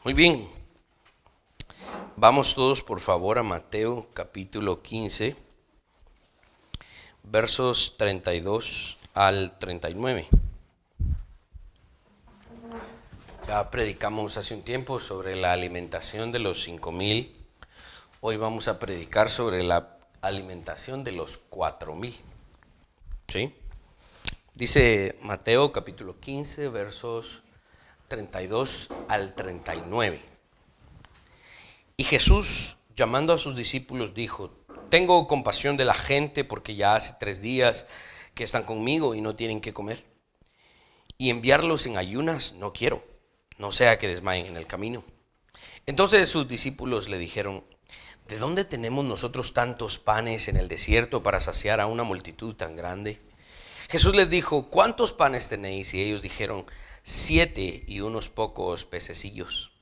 Muy bien, vamos todos por favor a Mateo capítulo 15, versos 32 al 39. Ya predicamos hace un tiempo sobre la alimentación de los 5,000. Hoy vamos a predicar sobre la alimentación de los 4,000. ¿Sí? Dice Mateo capítulo 15, versos 32 al 39. Y Jesús, llamando a sus discípulos, dijo: tengo compasión de la gente porque ya hace 3 días que están conmigo y no tienen qué comer. Y enviarlos en ayunas no quiero, no sea que desmayen en el camino. Entonces sus discípulos le dijeron: ¿de dónde tenemos nosotros tantos panes en el desierto para saciar a una multitud tan grande? Jesús les dijo: ¿cuántos panes tenéis? Y ellos dijeron: 7 y unos pocos pececillos.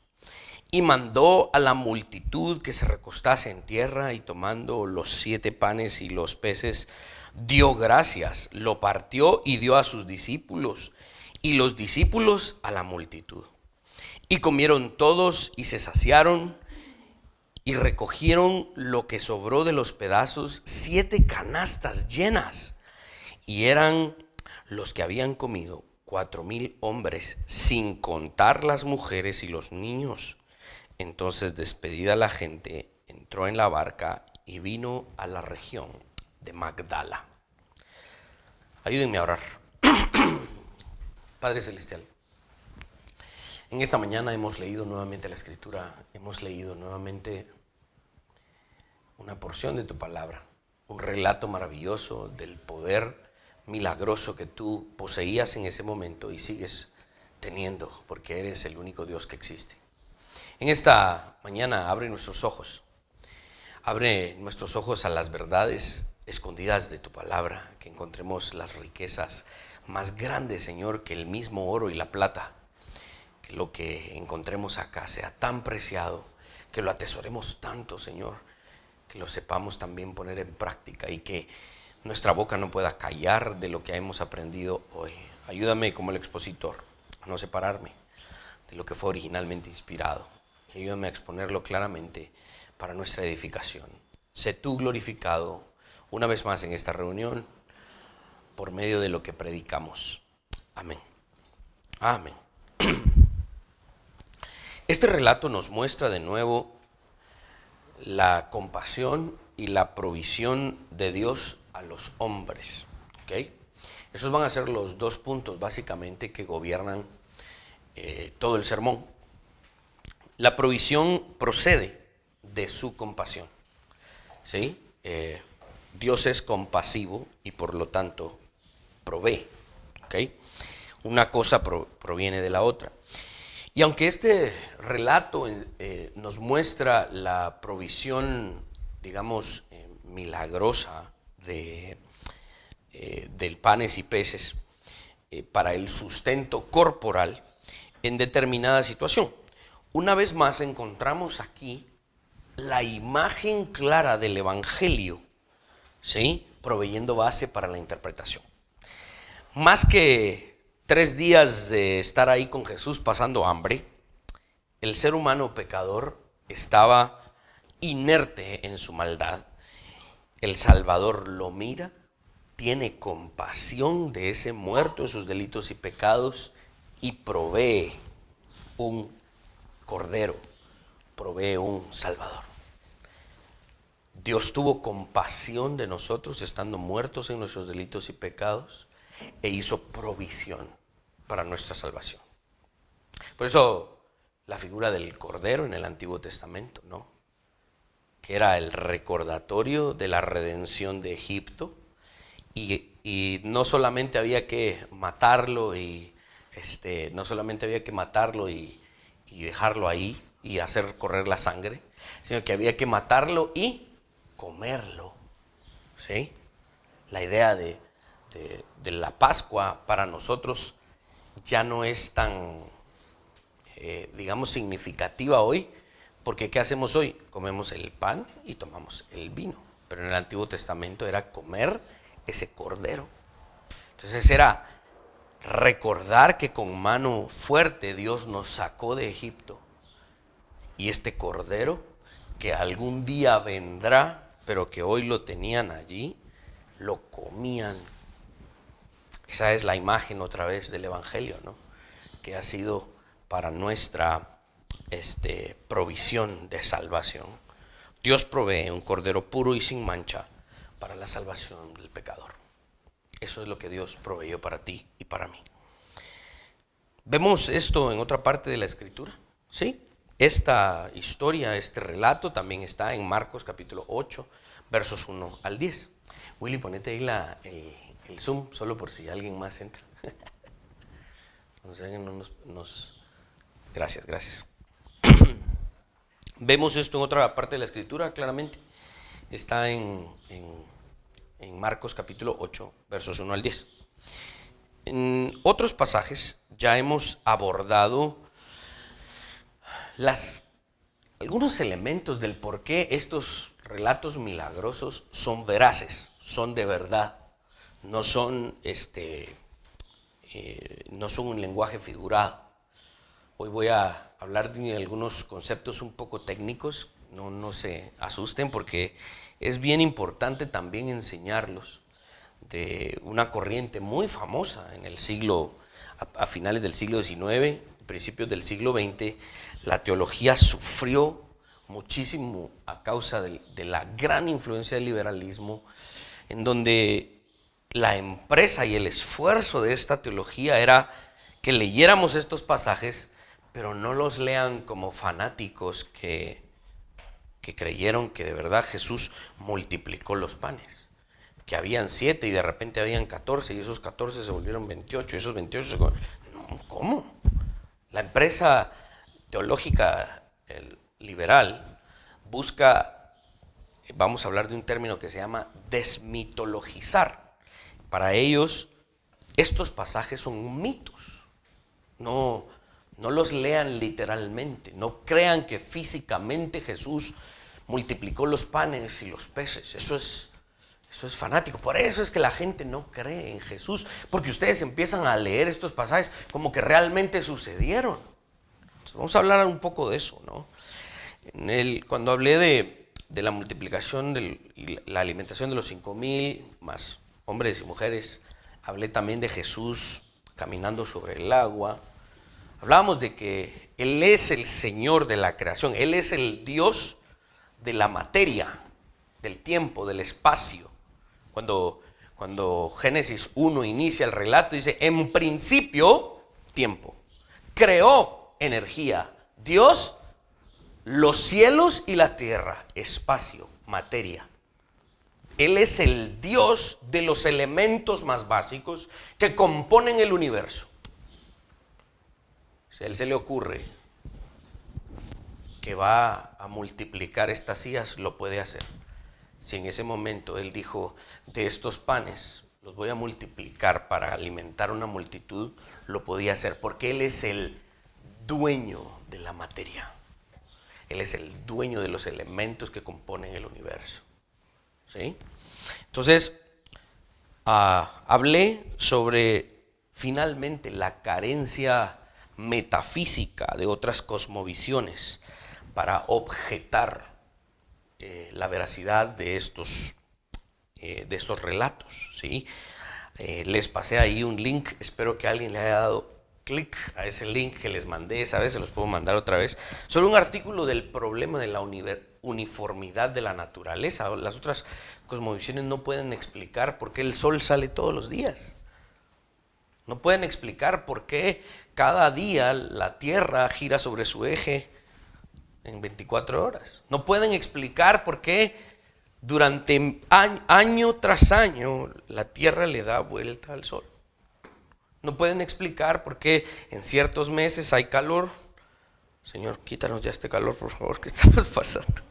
Y mandó a la multitud que se recostase en tierra, y tomando los 7 panes y los peces, dio gracias, lo partió y dio a sus discípulos, y los discípulos a la multitud. Y comieron todos y se saciaron, y recogieron lo que sobró de los pedazos, 7 canastas llenas. Y eran los que habían comido 4,000 hombres, sin contar las mujeres y los niños. Entonces, despedida la gente, entró en la barca y vino a la región de Magdala. Ayúdenme a orar. Padre Celestial, en esta mañana hemos leído nuevamente la Escritura, hemos leído nuevamente una porción de tu palabra, un relato maravilloso del poder milagroso que tú poseías en ese momento y sigues teniendo, porque eres el único Dios que existe. En esta mañana abre nuestros ojos a las verdades escondidas de tu palabra, que encontremos las riquezas más grandes, Señor, que el mismo oro y la plata, que lo que encontremos acá sea tan preciado, que lo atesoremos tanto, Señor, que lo sepamos también poner en práctica y que nuestra boca no pueda callar de lo que hemos aprendido hoy. Ayúdame como el expositor a no separarme de lo que fue originalmente inspirado. Ayúdame a exponerlo claramente para nuestra edificación. Sé tú glorificado una vez más en esta reunión por medio de lo que predicamos. Amén. Amén. Este relato nos muestra de nuevo la compasión y la provisión de Dios a los hombres. ¿Okay? Esos van a ser los 2 puntos básicamente que gobiernan todo el sermón. La provisión procede de su compasión. ¿Sí? Dios es compasivo y por lo tanto provee. ¿Okay? Una cosa proviene de la otra. Y aunque este relato nos muestra la provisión, digamos, milagrosa del panes y peces para el sustento corporal en determinada situación, una vez más encontramos aquí la imagen clara del Evangelio, ¿sí? Proveyendo base para la interpretación. Más que 3 días de estar ahí con Jesús pasando hambre, el ser humano pecador estaba inerte en su maldad. El Salvador lo mira, tiene compasión de ese muerto en sus delitos y pecados y provee un Cordero, provee un Salvador. Dios tuvo compasión de nosotros estando muertos en nuestros delitos y pecados e hizo provisión para nuestra salvación. Por eso la figura del Cordero en el Antiguo Testamento, ¿no? Que era el recordatorio de la redención de Egipto, y no solamente había que matarlo y dejarlo ahí y hacer correr la sangre, sino que había que matarlo y comerlo. ¿Sí? La idea de la Pascua para nosotros ya no es tan, digamos, significativa hoy, porque ¿qué hacemos hoy? Comemos el pan y tomamos el vino. Pero en el Antiguo Testamento era comer ese cordero. Entonces era recordar que con mano fuerte Dios nos sacó de Egipto y este cordero que algún día vendrá, pero que hoy lo tenían allí, lo comían. Esa es la imagen otra vez del Evangelio, ¿no? Que ha sido para nuestra provisión de salvación. Dios provee un cordero puro y sin mancha para la salvación del pecador. Eso es lo que Dios proveyó para ti y para mí. Vemos esto en otra parte de la Escritura, ¿sí? Esta historia, este relato también está en Marcos capítulo 8, versos 1 al 10. Willy, ponete ahí el zoom, solo por si alguien más entra. Gracias. Vemos esto en otra parte de la Escritura, claramente. Está en Marcos capítulo 8, versos 1 al 10. En otros pasajes ya hemos abordado algunos elementos del por qué estos relatos milagrosos son veraces, son de verdad, no son un lenguaje figurado. Hoy voy a hablar de algunos conceptos un poco técnicos, no se asusten porque es bien importante también enseñarlos de una corriente muy famosa en el siglo, a finales del siglo XIX, principios del siglo XX. La teología sufrió muchísimo a causa de la gran influencia del liberalismo, en donde la empresa y el esfuerzo de esta teología era que leyéramos estos pasajes, pero no los lean como fanáticos que creyeron que de verdad Jesús multiplicó los panes, que habían 7 y de repente habían 14 y esos 14 se volvieron 28 y esos 28 se volvieron... No, ¿cómo? La empresa teológica liberal busca, vamos a hablar de un término que se llama desmitologizar. Para ellos estos pasajes son mitos, no los lean literalmente, no crean que físicamente Jesús multiplicó los panes y los peces. Eso es fanático. Por eso es que la gente no cree en Jesús, porque ustedes empiezan a leer estos pasajes como que realmente sucedieron. Entonces, vamos a hablar un poco de eso, ¿no? Cuando hablé de la multiplicación y la alimentación de los 5,000 más hombres y mujeres, hablé también de Jesús caminando sobre el agua. Hablábamos de que Él es el Señor de la creación, Él es el Dios de la materia, del tiempo, del espacio. Cuando Génesis 1 inicia el relato, dice, en principio, tiempo. Creó energía. Dios, los cielos y la tierra, espacio, materia. Él es el Dios de los elementos más básicos que componen el universo. Si a Él se le ocurre que va a multiplicar estas sillas, lo puede hacer. Si en ese momento Él dijo, de estos panes los voy a multiplicar para alimentar una multitud, lo podía hacer, porque Él es el dueño de la materia. Él es el dueño de los elementos que componen el universo. ¿Sí? Entonces, hablé sobre finalmente la carencia metafísica de otras cosmovisiones para objetar la veracidad de estos relatos, ¿sí? Les pasé ahí un link, espero que alguien le haya dado clic a ese link que les mandé esa vez, se los puedo mandar otra vez, sobre un artículo del problema de la uniformidad de la naturaleza. Las otras cosmovisiones no pueden explicar por qué el sol sale todos los días. No pueden explicar por qué cada día la Tierra gira sobre su eje en 24 horas. No pueden explicar por qué durante año tras año la Tierra le da vuelta al Sol. No pueden explicar por qué en ciertos meses hay calor. Señor, quítanos ya este calor, por favor, que estamos pasando.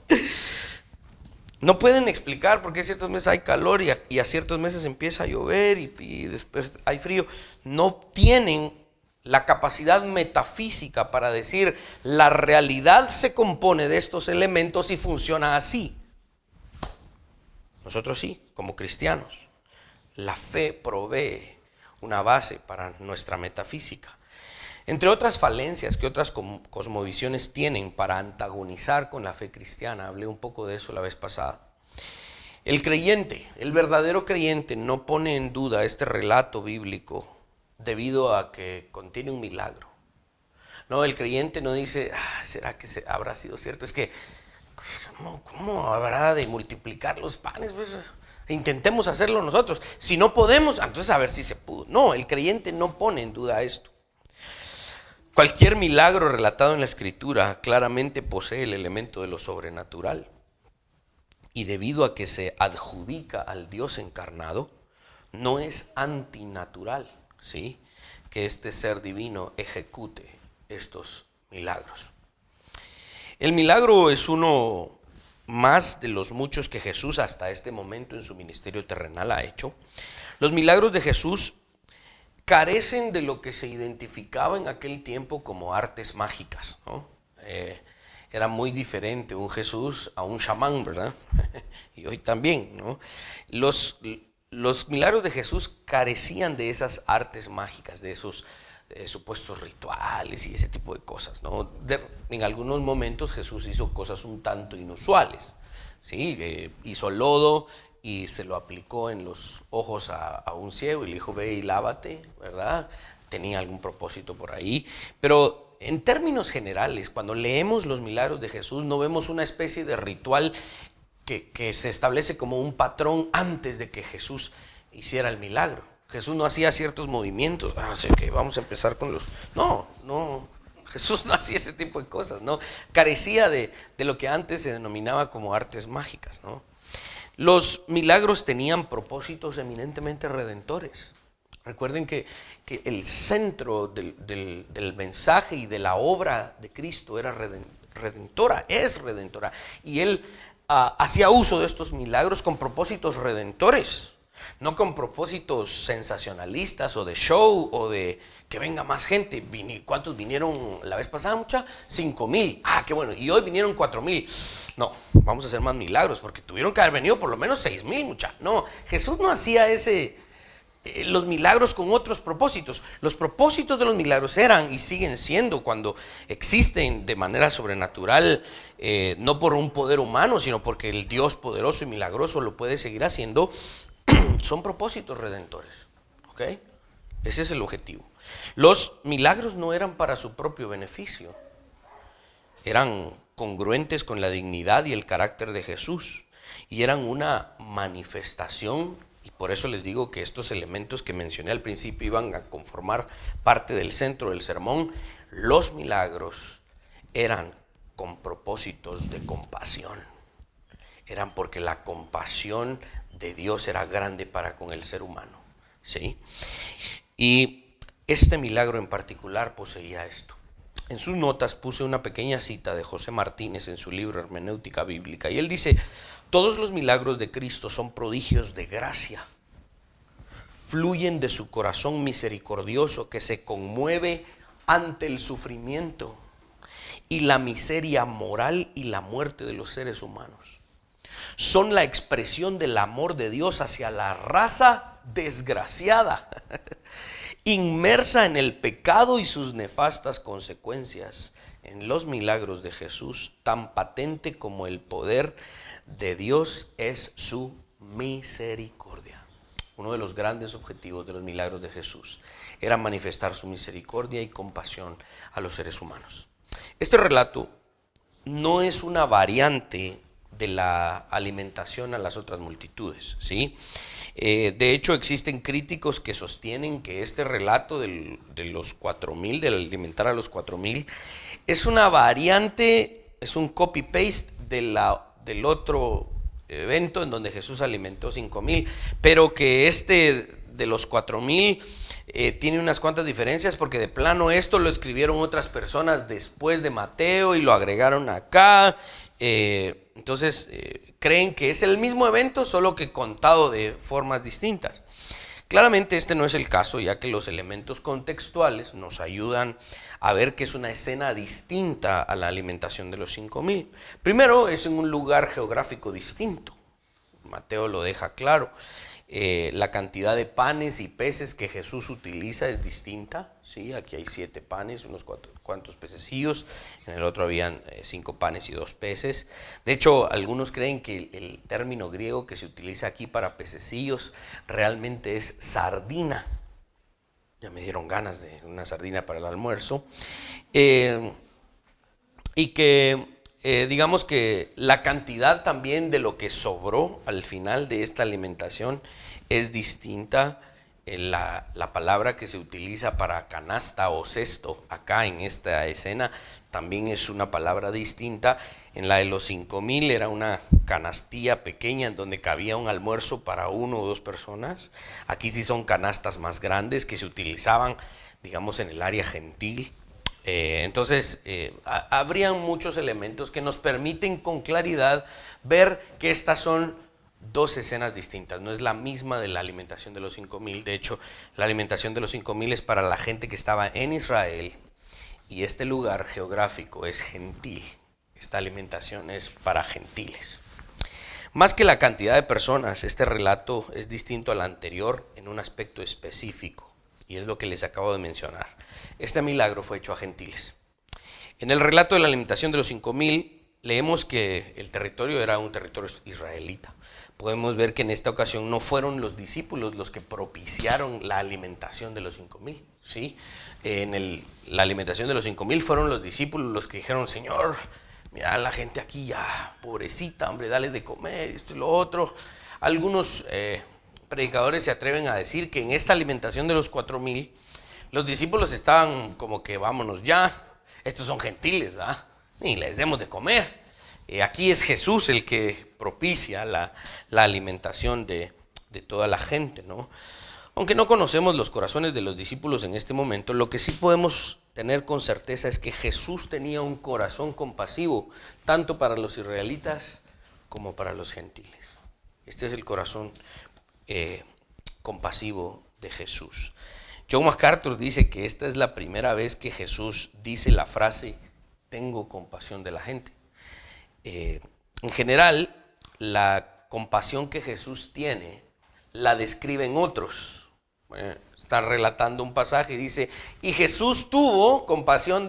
No pueden explicar por qué ciertos meses hay calor y a ciertos meses empieza a llover y después hay frío. No tienen la capacidad metafísica para decir la realidad se compone de estos elementos y funciona así. Nosotros sí, como cristianos. La fe provee una base para nuestra metafísica. Entre otras falencias que otras cosmovisiones tienen para antagonizar con la fe cristiana, hablé un poco de eso la vez pasada. El creyente, el verdadero creyente, no pone en duda este relato bíblico debido a que contiene un milagro. No, el creyente no dice, ¿será que habrá sido cierto? Es que, ¿cómo habrá de multiplicar los panes? Pues, intentemos hacerlo nosotros. Si no podemos, entonces a ver si se pudo. No, el creyente no pone en duda esto. Cualquier milagro relatado en la Escritura claramente posee el elemento de lo sobrenatural. Y debido a que se adjudica al Dios encarnado, no es antinatural, ¿sí?, que este ser divino ejecute estos milagros. El milagro es uno más de los muchos que Jesús hasta este momento en su ministerio terrenal ha hecho. Los milagros de Jesús carecen de lo que se identificaba en aquel tiempo como artes mágicas, ¿no? Era muy diferente un Jesús a un chamán, ¿verdad? Y hoy también, ¿no? Los milagros de Jesús carecían de esas artes mágicas, de esos supuestos rituales y ese tipo de cosas, ¿no? En algunos momentos Jesús hizo cosas un tanto inusuales, ¿sí? Hizo lodo y se lo aplicó en los ojos a un ciego y le dijo, ve y lávate, ¿verdad? Tenía algún propósito por ahí, pero en términos generales, cuando leemos los milagros de Jesús, no vemos una especie de ritual que se establece como un patrón antes de que Jesús hiciera el milagro. Jesús no hacía ciertos movimientos, así que vamos a empezar con los... No, Jesús no hacía ese tipo de cosas, ¿no? Carecía de lo que antes se denominaba como artes mágicas, ¿no? Los milagros tenían propósitos eminentemente redentores. Recuerden que el centro del mensaje y de la obra de Cristo era redentora, es redentora. Y Él hacía uso de estos milagros con propósitos redentores, no con propósitos sensacionalistas o de show o de que venga más gente. ¿Cuántos vinieron la vez pasada, mucha? 5,000. Qué bueno. Y hoy vinieron 4,000. No, vamos a hacer más milagros porque tuvieron que haber venido por lo menos 6,000, mucha. No, Jesús no hacía los milagros con otros propósitos. Los propósitos de los milagros eran y siguen siendo, cuando existen de manera sobrenatural, no por un poder humano, sino porque el Dios poderoso y milagroso lo puede seguir haciendo, son propósitos redentores, ¿ok? Ese es el objetivo. Los milagros no eran para su propio beneficio, eran congruentes con la dignidad y el carácter de Jesús y eran una manifestación. Y por eso les digo que estos elementos que mencioné al principio iban a conformar parte del centro del sermón. Los milagros eran con propósitos de compasión. Eran porque la compasión de Dios era grande para con el ser humano, ¿sí? Y este milagro en particular poseía esto. En sus notas puse una pequeña cita de José Martínez en su libro Hermenéutica Bíblica. Y él dice, todos los milagros de Cristo son prodigios de gracia. Fluyen de su corazón misericordioso que se conmueve ante el sufrimiento y la miseria moral y la muerte de los seres humanos. Son la expresión del amor de Dios hacia la raza desgraciada, inmersa en el pecado y sus nefastas consecuencias. En los milagros de Jesús, tan patente como el poder de Dios es su misericordia. Uno de los grandes objetivos de los milagros de Jesús era manifestar su misericordia y compasión a los seres humanos. Este relato no es una variante de la alimentación a las otras multitudes, ¿sí? De hecho, existen críticos que sostienen que este relato de los 4,000, del alimentar a los 4,000, es una variante, es un copy-paste del otro evento en donde Jesús alimentó 5,000, pero que este de los 4,000 tiene unas cuantas diferencias, porque de plano esto lo escribieron otras personas después de Mateo y lo agregaron acá. Entonces creen que es el mismo evento, solo que contado de formas distintas. Claramente este no es el caso, ya que los elementos contextuales nos ayudan a ver que es una escena distinta a la alimentación de los 5,000. Primero, es en un lugar geográfico distinto. Mateo lo deja claro. La cantidad de panes y peces que Jesús utiliza es distinta, ¿sí? Aquí hay 7 panes, unos cuantos pececillos, en el otro habían 5 panes y 2 peces. De hecho, algunos creen que el término griego que se utiliza aquí para pececillos realmente es sardina. Ya me dieron ganas de una sardina para el almuerzo. Y que digamos que la cantidad también de lo que sobró al final de esta alimentación es distinta. La palabra que se utiliza para canasta o cesto acá en esta escena también es una palabra distinta. En la de los 5,000 era una canastilla pequeña en donde cabía un almuerzo para 1 o 2 personas. Aquí sí son canastas más grandes que se utilizaban, digamos, en el área gentil. Entonces, habrían muchos elementos que nos permiten con claridad ver que estas son 2 escenas distintas. No es la misma de la alimentación de los 5,000. De hecho, la alimentación de los 5,000 es para la gente que estaba en Israel y este lugar geográfico es gentil. Esta alimentación es para gentiles. Más que la cantidad de personas, este relato es distinto al anterior en un aspecto específico, y es lo que les acabo de mencionar. Este milagro fue hecho a gentiles. En el relato de la alimentación de los 5,000, leemos que el territorio era un territorio israelita. Podemos ver que en esta ocasión no fueron los discípulos los que propiciaron la alimentación de los 5,000, ¿sí? La alimentación de los 5,000 fueron los discípulos los que dijeron: Señor, mira la gente aquí ya, pobrecita, hombre, dale de comer, esto y lo otro. Algunos predicadores se atreven a decir que en esta alimentación de los 4,000, los discípulos estaban como que vámonos ya, estos son gentiles, ¿ah? Ni les demos de comer. Aquí es Jesús el que propicia la alimentación de toda la gente, ¿no? Aunque no conocemos los corazones de los discípulos en este momento, lo que sí podemos tener con certeza es que Jesús tenía un corazón compasivo, tanto para los israelitas como para los gentiles. Este es el corazón compasivo de Jesús. John MacArthur dice que esta es la primera vez que Jesús dice la frase: tengo compasión de la gente. En general, la compasión que Jesús tiene la describen otros. Está relatando un pasaje y dice: y Jesús tuvo compasión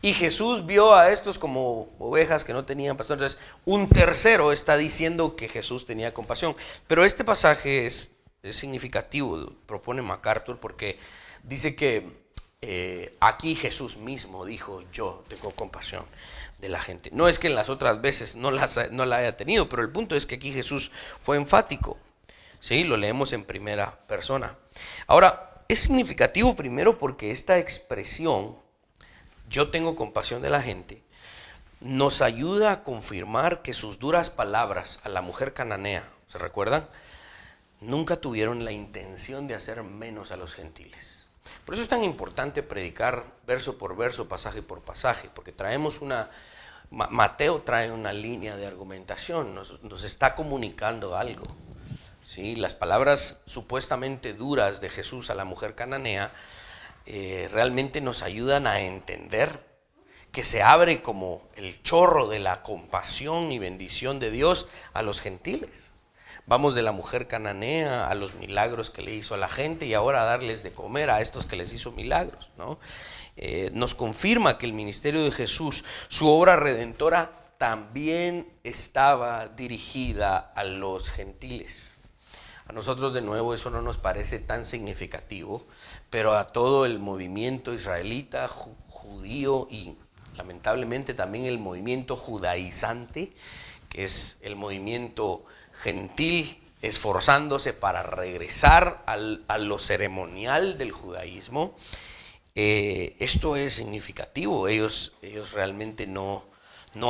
y Jesús vio a estos como ovejas que no tenían pastor. Entonces, un tercero está diciendo que Jesús tenía compasión. Pero este pasaje es significativo, propone MacArthur, porque dice que aquí Jesús mismo dijo: yo tengo compasión de la gente. No es que en las otras veces no la haya tenido, pero el punto es que aquí Jesús fue enfático. Sí, lo leemos en primera persona. Ahora, es significativo primero porque esta expresión, yo tengo compasión de la gente, nos ayuda a confirmar que sus duras palabras a la mujer cananea, ¿se recuerdan? Nunca tuvieron la intención de hacer menos a los gentiles. Por eso es tan importante predicar verso por verso, pasaje por pasaje, porque Mateo trae una línea de argumentación, nos está comunicando algo. ¿Sí? Las palabras supuestamente duras de Jesús a la mujer cananea realmente nos ayudan a entender que se abre como el chorro de la compasión y bendición de Dios a los gentiles. Vamos de la mujer cananea a los milagros que le hizo a la gente y ahora a darles de comer a estos que les hizo milagros, ¿no? Nos confirma que el ministerio de Jesús, su obra redentora, también estaba dirigida a los gentiles. A nosotros de nuevo eso no nos parece tan significativo, pero a todo el movimiento israelita, judío y lamentablemente también el movimiento judaizante, que es el movimiento gentil esforzándose para regresar a lo ceremonial del judaísmo, esto es significativo. Ellos realmente no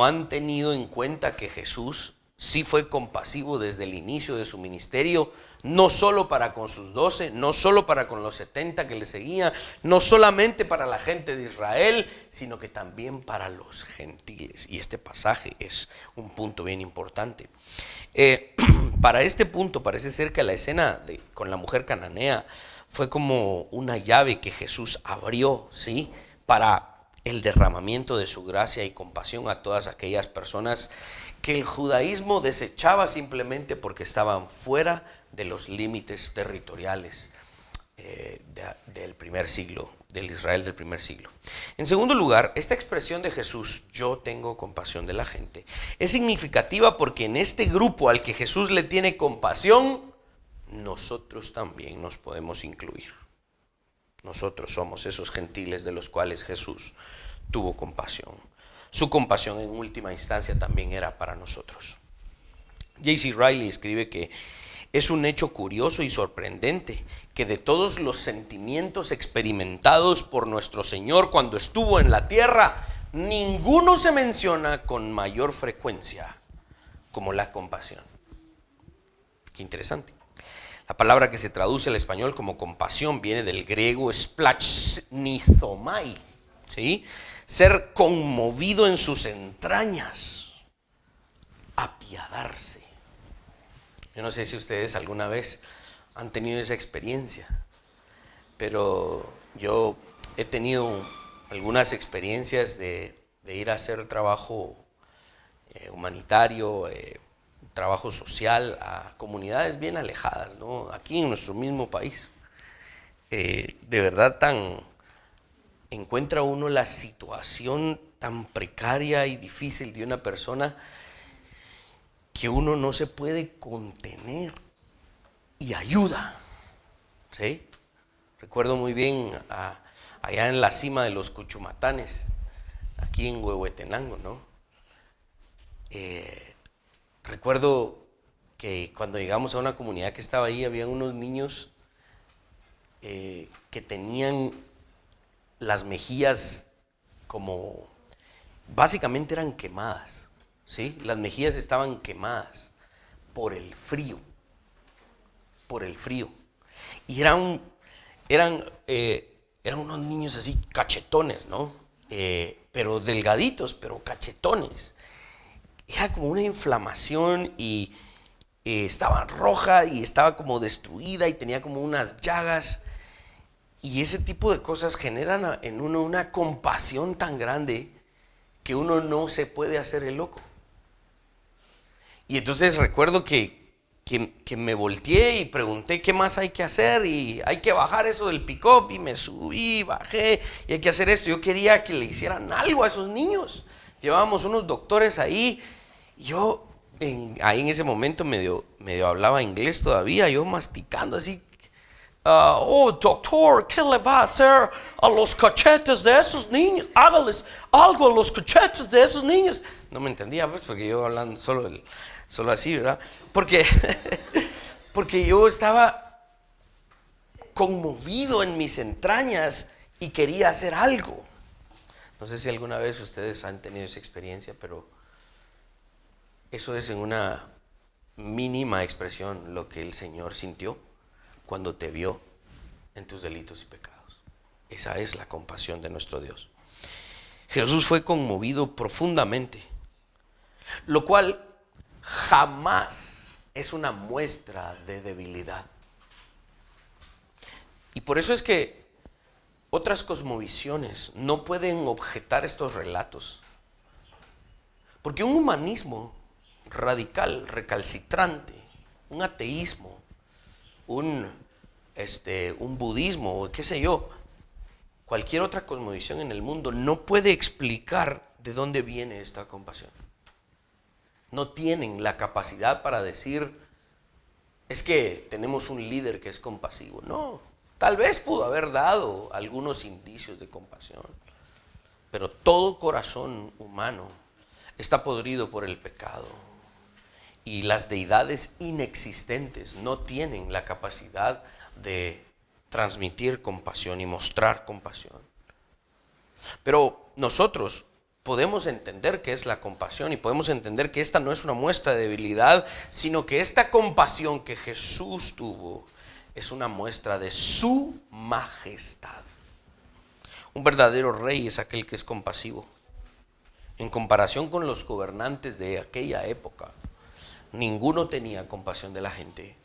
han tenido en cuenta que Jesús sí fue compasivo desde el inicio de su ministerio, no solo para con sus 12, no solo para con los 70 que le seguían, no solamente para la gente de Israel, sino que también para los gentiles. Y este pasaje es un punto bien importante. Para este punto parece ser que la escena con la mujer cananea fue como una llave que Jesús abrió, ¿sí?, para el derramamiento de su gracia y compasión a todas aquellas personas que el judaísmo desechaba simplemente porque estaban fuera de los límites territoriales del primer siglo, del Israel del primer siglo. En segundo lugar, esta expresión de Jesús, yo tengo compasión de la gente, es significativa porque en este grupo al que Jesús le tiene compasión, nosotros también nos podemos incluir. Nosotros somos esos gentiles de los cuales Jesús tuvo compasión. Su compasión en última instancia también era para nosotros. J.C. Riley escribe que es un hecho curioso y sorprendente que de todos los sentimientos experimentados por nuestro Señor cuando estuvo en la tierra, ninguno se menciona con mayor frecuencia como la compasión. Qué interesante. La palabra que se traduce al español como compasión viene del griego splachnizomai, ¿sí? Ser conmovido en sus entrañas, apiadarse. Yo no sé si ustedes alguna vez han tenido esa experiencia, pero yo he tenido algunas experiencias de ir a hacer trabajo humanitario, trabajo social a comunidades bien alejadas, ¿no? Aquí en nuestro mismo país. De verdad encuentra uno la situación tan precaria y difícil de una persona que uno no se puede contener y ayuda, ¿sí? Recuerdo muy bien allá en la cima de los Cuchumatanes, aquí en Huehuetenango, ¿no? Recuerdo que cuando llegamos a una comunidad que estaba ahí, había unos niños que tenían las mejillas como, básicamente eran quemadas, ¿sí? Las mejillas estaban quemadas por el frío, y eran unos niños así cachetones, ¿no? Pero delgaditos, pero cachetones. Era como una inflamación y estaba roja y estaba como destruida y tenía como unas llagas. Y ese tipo de cosas generan en uno una compasión tan grande que uno no se puede hacer el loco. Y entonces recuerdo que me volteé y pregunté qué más hay que hacer, y hay que bajar eso del pick-up, y me subí, bajé, y hay que hacer esto. Yo quería que le hicieran algo a esos niños. Llevábamos unos doctores ahí, y yo ahí en ese momento medio hablaba inglés todavía, yo masticando así. Doctor, ¿qué le va a hacer a los cachetes de esos niños? Hágales algo a los cachetes de esos niños. No me entendía, pues, porque yo hablando solo así, ¿verdad? Porque yo estaba conmovido en mis entrañas y quería hacer algo. No sé si alguna vez ustedes han tenido esa experiencia, pero eso es en una mínima expresión lo que el Señor sintió cuando te vio en tus delitos y pecados. Esa es la compasión de nuestro Dios. Jesús fue conmovido profundamente, lo cual jamás es una muestra de debilidad. Y por eso es que otras cosmovisiones no pueden objetar estos relatos, porque un humanismo radical, recalcitrante, un ateísmo, un budismo, o qué sé yo, cualquier otra cosmovisión en el mundo no puede explicar de dónde viene esta compasión. No tienen la capacidad para decir, es que tenemos un líder que es compasivo. No, tal vez pudo haber dado algunos indicios de compasión, pero todo corazón humano está podrido por el pecado. Y las deidades inexistentes no tienen la capacidad de transmitir compasión y mostrar compasión. Pero nosotros podemos entender qué es la compasión y podemos entender que esta no es una muestra de debilidad, sino que esta compasión que Jesús tuvo es una muestra de su majestad. Un verdadero rey es aquel que es compasivo. En comparación con los gobernantes de aquella época, ninguno tenía compasión de la gente.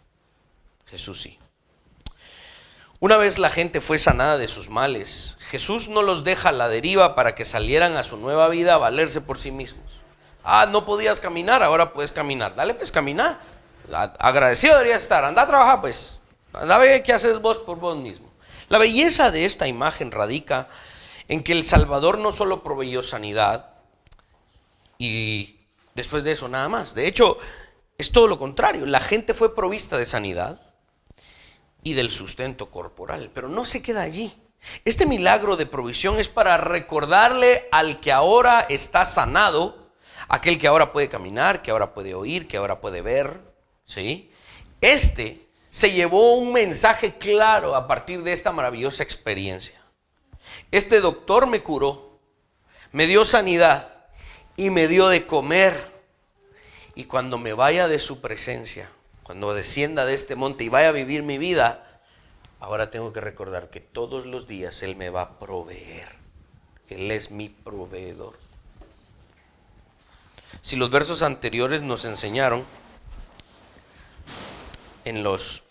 Jesús sí. Una vez la gente fue sanada de sus males, Jesús no los deja a la deriva para que salieran a su nueva vida a valerse por sí mismos. No podías caminar, ahora puedes caminar. Dale, pues camina. Agradecido deberías estar. Anda a trabajar, pues. Anda a ver qué haces vos por vos mismo. La belleza de esta imagen radica en que el Salvador no solo proveyó sanidad y después de eso nada más. De hecho, es todo lo contrario. La gente fue provista de sanidad y del sustento corporal, pero no se queda allí. Este milagro de provisión es para recordarle al que ahora está sanado, aquel que ahora puede caminar, que ahora puede oír, que ahora puede ver, ¿sí? Se llevó un mensaje claro a partir de esta maravillosa experiencia. Este doctor me curó, me dio sanidad y me dio de comer. Y cuando me vaya de su presencia, cuando descienda de este monte y vaya a vivir mi vida, ahora tengo que recordar que todos los días Él me va a proveer. Él es mi proveedor. Si los versos anteriores nos enseñaron, en los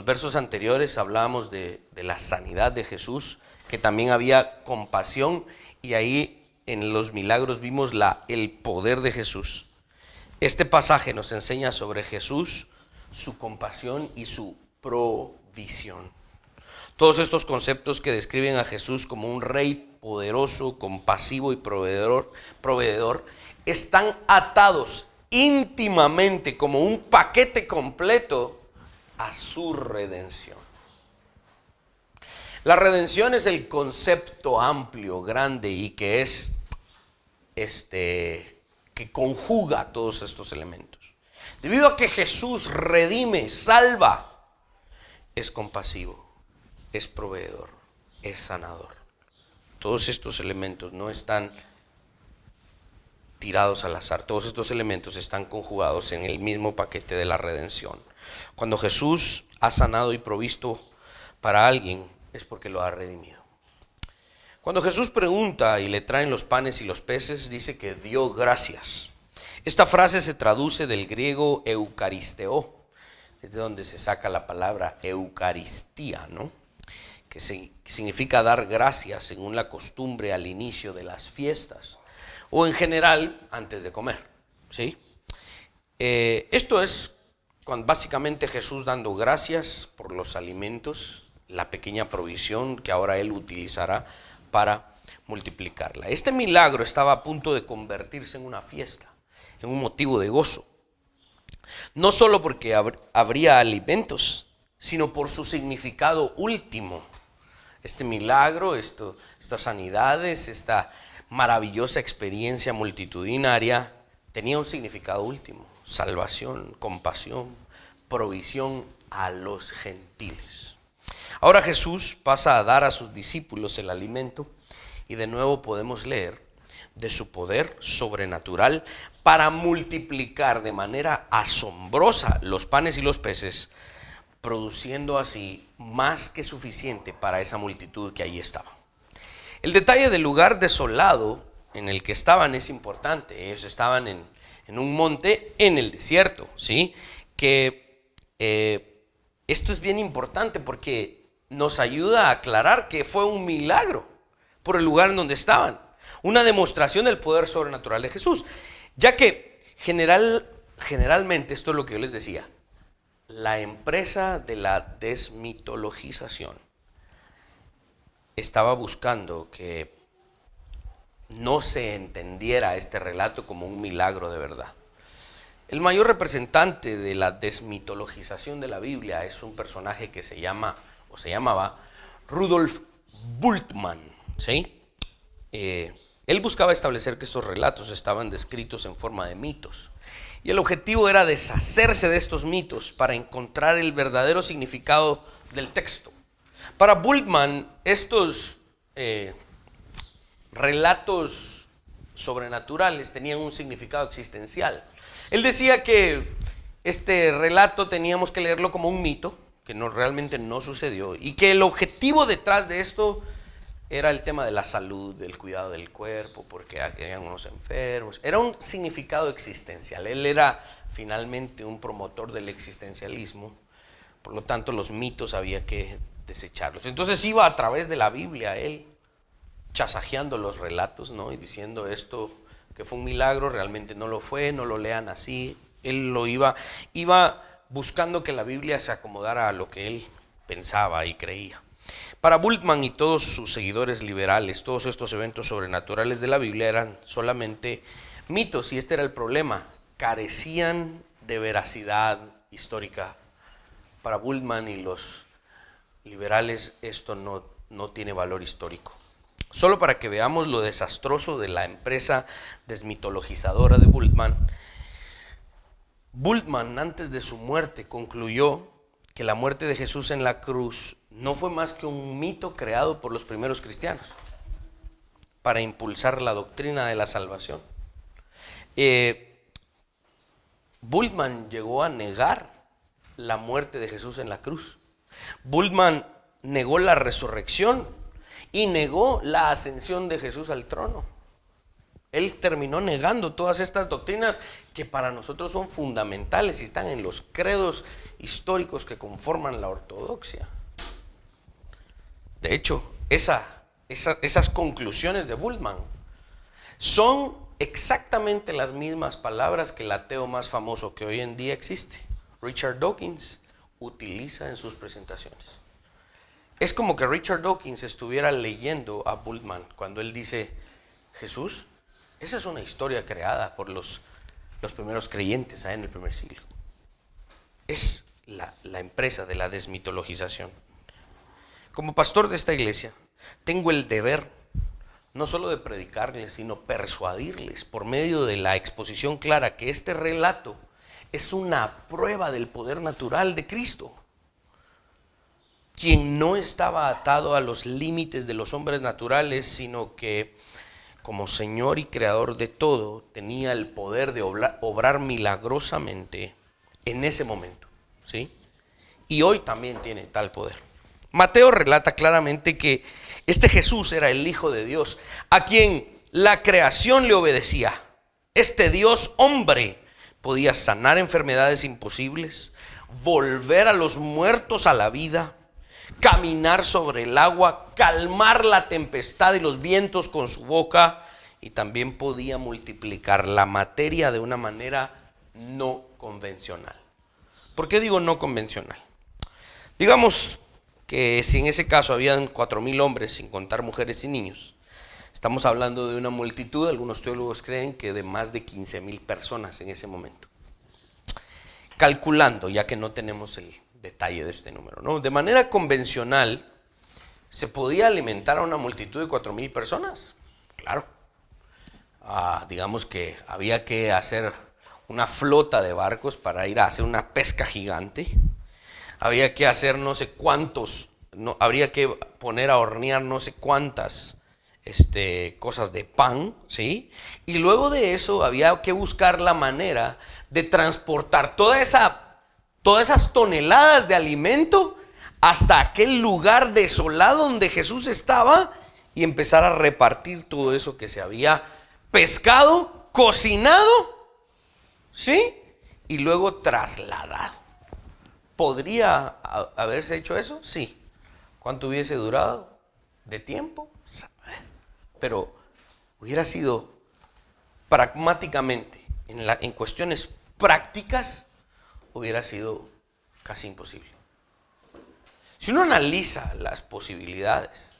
versos anteriores hablábamos de la sanidad de Jesús, que también había compasión, y ahí en los milagros vimos el poder de Jesús. Este pasaje nos enseña sobre Jesús, su compasión y su provisión. Todos estos conceptos que describen a Jesús como un rey poderoso, compasivo y proveedor, están atados íntimamente como un paquete completo a su redención. La redención es el concepto amplio, grande y que es que conjuga todos estos elementos. Debido a que Jesús redime, salva, es compasivo, es proveedor, es sanador. Todos estos elementos no están tirados al azar, todos estos elementos están conjugados en el mismo paquete de la redención. Cuando Jesús ha sanado y provisto para alguien, es porque lo ha redimido. Cuando Jesús pregunta y le traen los panes y los peces, dice que dio gracias. Esta frase se traduce del griego eucaristeo, es de donde se saca la palabra eucaristía, ¿no? Que significa dar gracias según la costumbre al inicio de las fiestas o en general antes de comer, ¿sí? Esto es básicamente Jesús dando gracias por los alimentos, la pequeña provisión que ahora Él utilizará para multiplicarla. Este milagro estaba a punto de convertirse en una fiesta, en un motivo de gozo. No solo porque habría alimentos, sino por su significado último. Este milagro, estas sanidades, esta maravillosa experiencia multitudinaria tenía un significado último: salvación, compasión, provisión a los gentiles. Ahora Jesús pasa a dar a sus discípulos el alimento y de nuevo podemos leer de su poder sobrenatural para multiplicar de manera asombrosa los panes y los peces, produciendo así más que suficiente para esa multitud que allí estaba. El detalle del lugar desolado en el que estaban es importante. Ellos estaban en un monte en el desierto, ¿sí? Esto es bien importante porque nos ayuda a aclarar que fue un milagro por el lugar en donde estaban. Una demostración del poder sobrenatural de Jesús. Ya que generalmente, esto es lo que yo les decía, la empresa de la desmitologización estaba buscando que no se entendiera este relato como un milagro de verdad. El mayor representante de la desmitologización de la Biblia es un personaje que se llamaba Rudolf Bultmann, ¿sí? Él buscaba establecer que estos relatos estaban descritos en forma de mitos. Y el objetivo era deshacerse de estos mitos para encontrar el verdadero significado del texto. Para Bultmann, estos relatos sobrenaturales tenían un significado existencial. Él decía que este relato teníamos que leerlo como un mito, que realmente no sucedió, y que el objetivo detrás de esto era el tema de la salud, del cuidado del cuerpo, porque había unos enfermos. Era un significado existencial. Él era finalmente un promotor del existencialismo. Por lo tanto, los mitos había que desecharlos. Entonces iba a través de la Biblia él chasajeando los relatos, ¿no? Y diciendo esto que fue un milagro, realmente no lo fue, no lo lean así. Él lo iba buscando que la Biblia se acomodara a lo que él pensaba y creía. Para Bultmann y todos sus seguidores liberales, todos estos eventos sobrenaturales de la Biblia eran solamente mitos, y este era el problema, carecían de veracidad histórica. Para Bultmann y los liberales esto no tiene valor histórico. Solo para que veamos lo desastroso de la empresa desmitologizadora de Bultmann. Bultmann, antes de su muerte, concluyó que la muerte de Jesús en la cruz no fue más que un mito creado por los primeros cristianos para impulsar la doctrina de la salvación. Bultmann llegó a negar la muerte de Jesús en la cruz. Bultmann negó la resurrección y negó la ascensión de Jesús al trono. Él terminó negando todas estas doctrinas que para nosotros son fundamentales y están en los credos históricos que conforman la ortodoxia. De hecho, esas conclusiones de Bultmann son exactamente las mismas palabras que el ateo más famoso que hoy en día existe, Richard Dawkins, utiliza en sus presentaciones. Es como que Richard Dawkins estuviera leyendo a Bultmann cuando él dice: Jesús, esa es una historia creada por los primeros creyentes en el primer siglo. Es la empresa de la desmitologización. Como pastor de esta iglesia, tengo el deber no solo de predicarles, sino persuadirles por medio de la exposición clara que este relato es una prueba del poder natural de Cristo, quien no estaba atado a los límites de los hombres naturales, sino que como Señor y Creador de todo, tenía el poder de obrar milagrosamente en ese momento, ¿sí? Y hoy también tiene tal poder. Mateo relata claramente que este Jesús era el Hijo de Dios, a quien la creación le obedecía. Este Dios hombre podía sanar enfermedades imposibles, volver a los muertos a la vida, caminar sobre el agua, calmar la tempestad y los vientos con su boca, y también podía multiplicar la materia de una manera no convencional. ¿Por qué digo no convencional? Digamos que si en ese caso habían 4,000 hombres, sin contar mujeres y niños, estamos hablando de una multitud, algunos teólogos creen que de más de 15,000 personas en ese momento. Calculando, ya que no tenemos el detalle de este número, ¿no? De manera convencional, ¿se podía alimentar a una multitud de 4,000 personas? Claro. Digamos que había que hacer una flota de barcos para ir a hacer una pesca gigante. Había que hacer no sé cuántos, habría que poner a hornear no sé cuántas cosas de pan, ¿sí? Y luego de eso había que buscar la manera de transportar todas esas toneladas de alimento hasta aquel lugar desolado donde Jesús estaba y empezar a repartir todo eso que se había pescado, cocinado, ¿sí? Y luego trasladado. ¿Podría haberse hecho eso? Sí. ¿Cuánto hubiese durado de tiempo? Pero hubiera sido pragmáticamente, en cuestiones prácticas, hubiera sido casi imposible. Si uno analiza las posibilidades,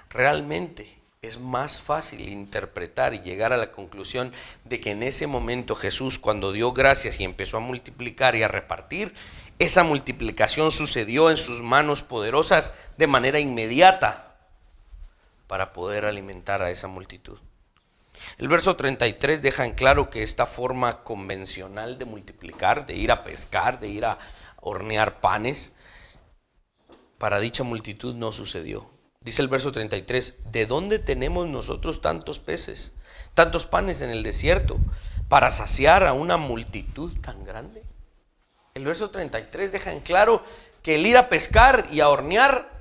realmente es más fácil interpretar y llegar a la conclusión de que en ese momento Jesús, cuando dio gracias y empezó a multiplicar y a repartir, esa multiplicación sucedió en sus manos poderosas de manera inmediata para poder alimentar a esa multitud. El verso 33 deja en claro que esta forma convencional de multiplicar, de ir a pescar, de ir a hornear panes, para dicha multitud no sucedió. Dice el verso 33, ¿de dónde tenemos nosotros tantos peces, tantos panes en el desierto para saciar a una multitud tan grande? El verso 33 deja en claro que el ir a pescar y a hornear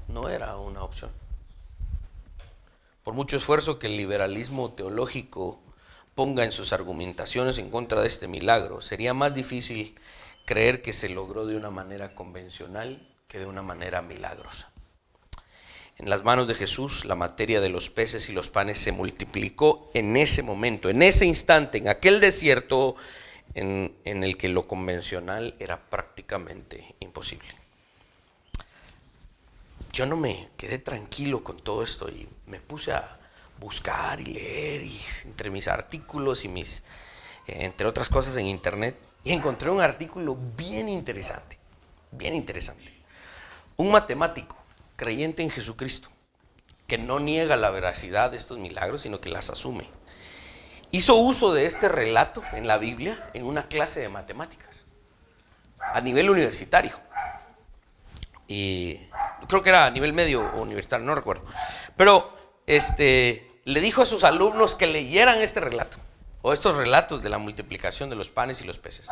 no era una opción. Por mucho esfuerzo que el liberalismo teológico ponga en sus argumentaciones en contra de este milagro, sería más difícil creer que se logró de una manera convencional que de una manera milagrosa. En las manos de Jesús, la materia de los peces y los panes se multiplicó en ese momento, en ese instante, en aquel desierto en el que lo convencional era prácticamente imposible. Yo no me quedé tranquilo con todo esto y me puse a buscar y leer y entre mis artículos y entre otras cosas en internet, y encontré un artículo bien interesante. Un matemático creyente en Jesucristo, que no niega la veracidad de estos milagros, sino que las asume, hizo uso de este relato en la Biblia en una clase de matemáticas a nivel universitario. Y creo que era a nivel medio o universitario, no recuerdo. Pero le dijo a sus alumnos que leyeran este relato, o estos relatos de la multiplicación de los panes y los peces,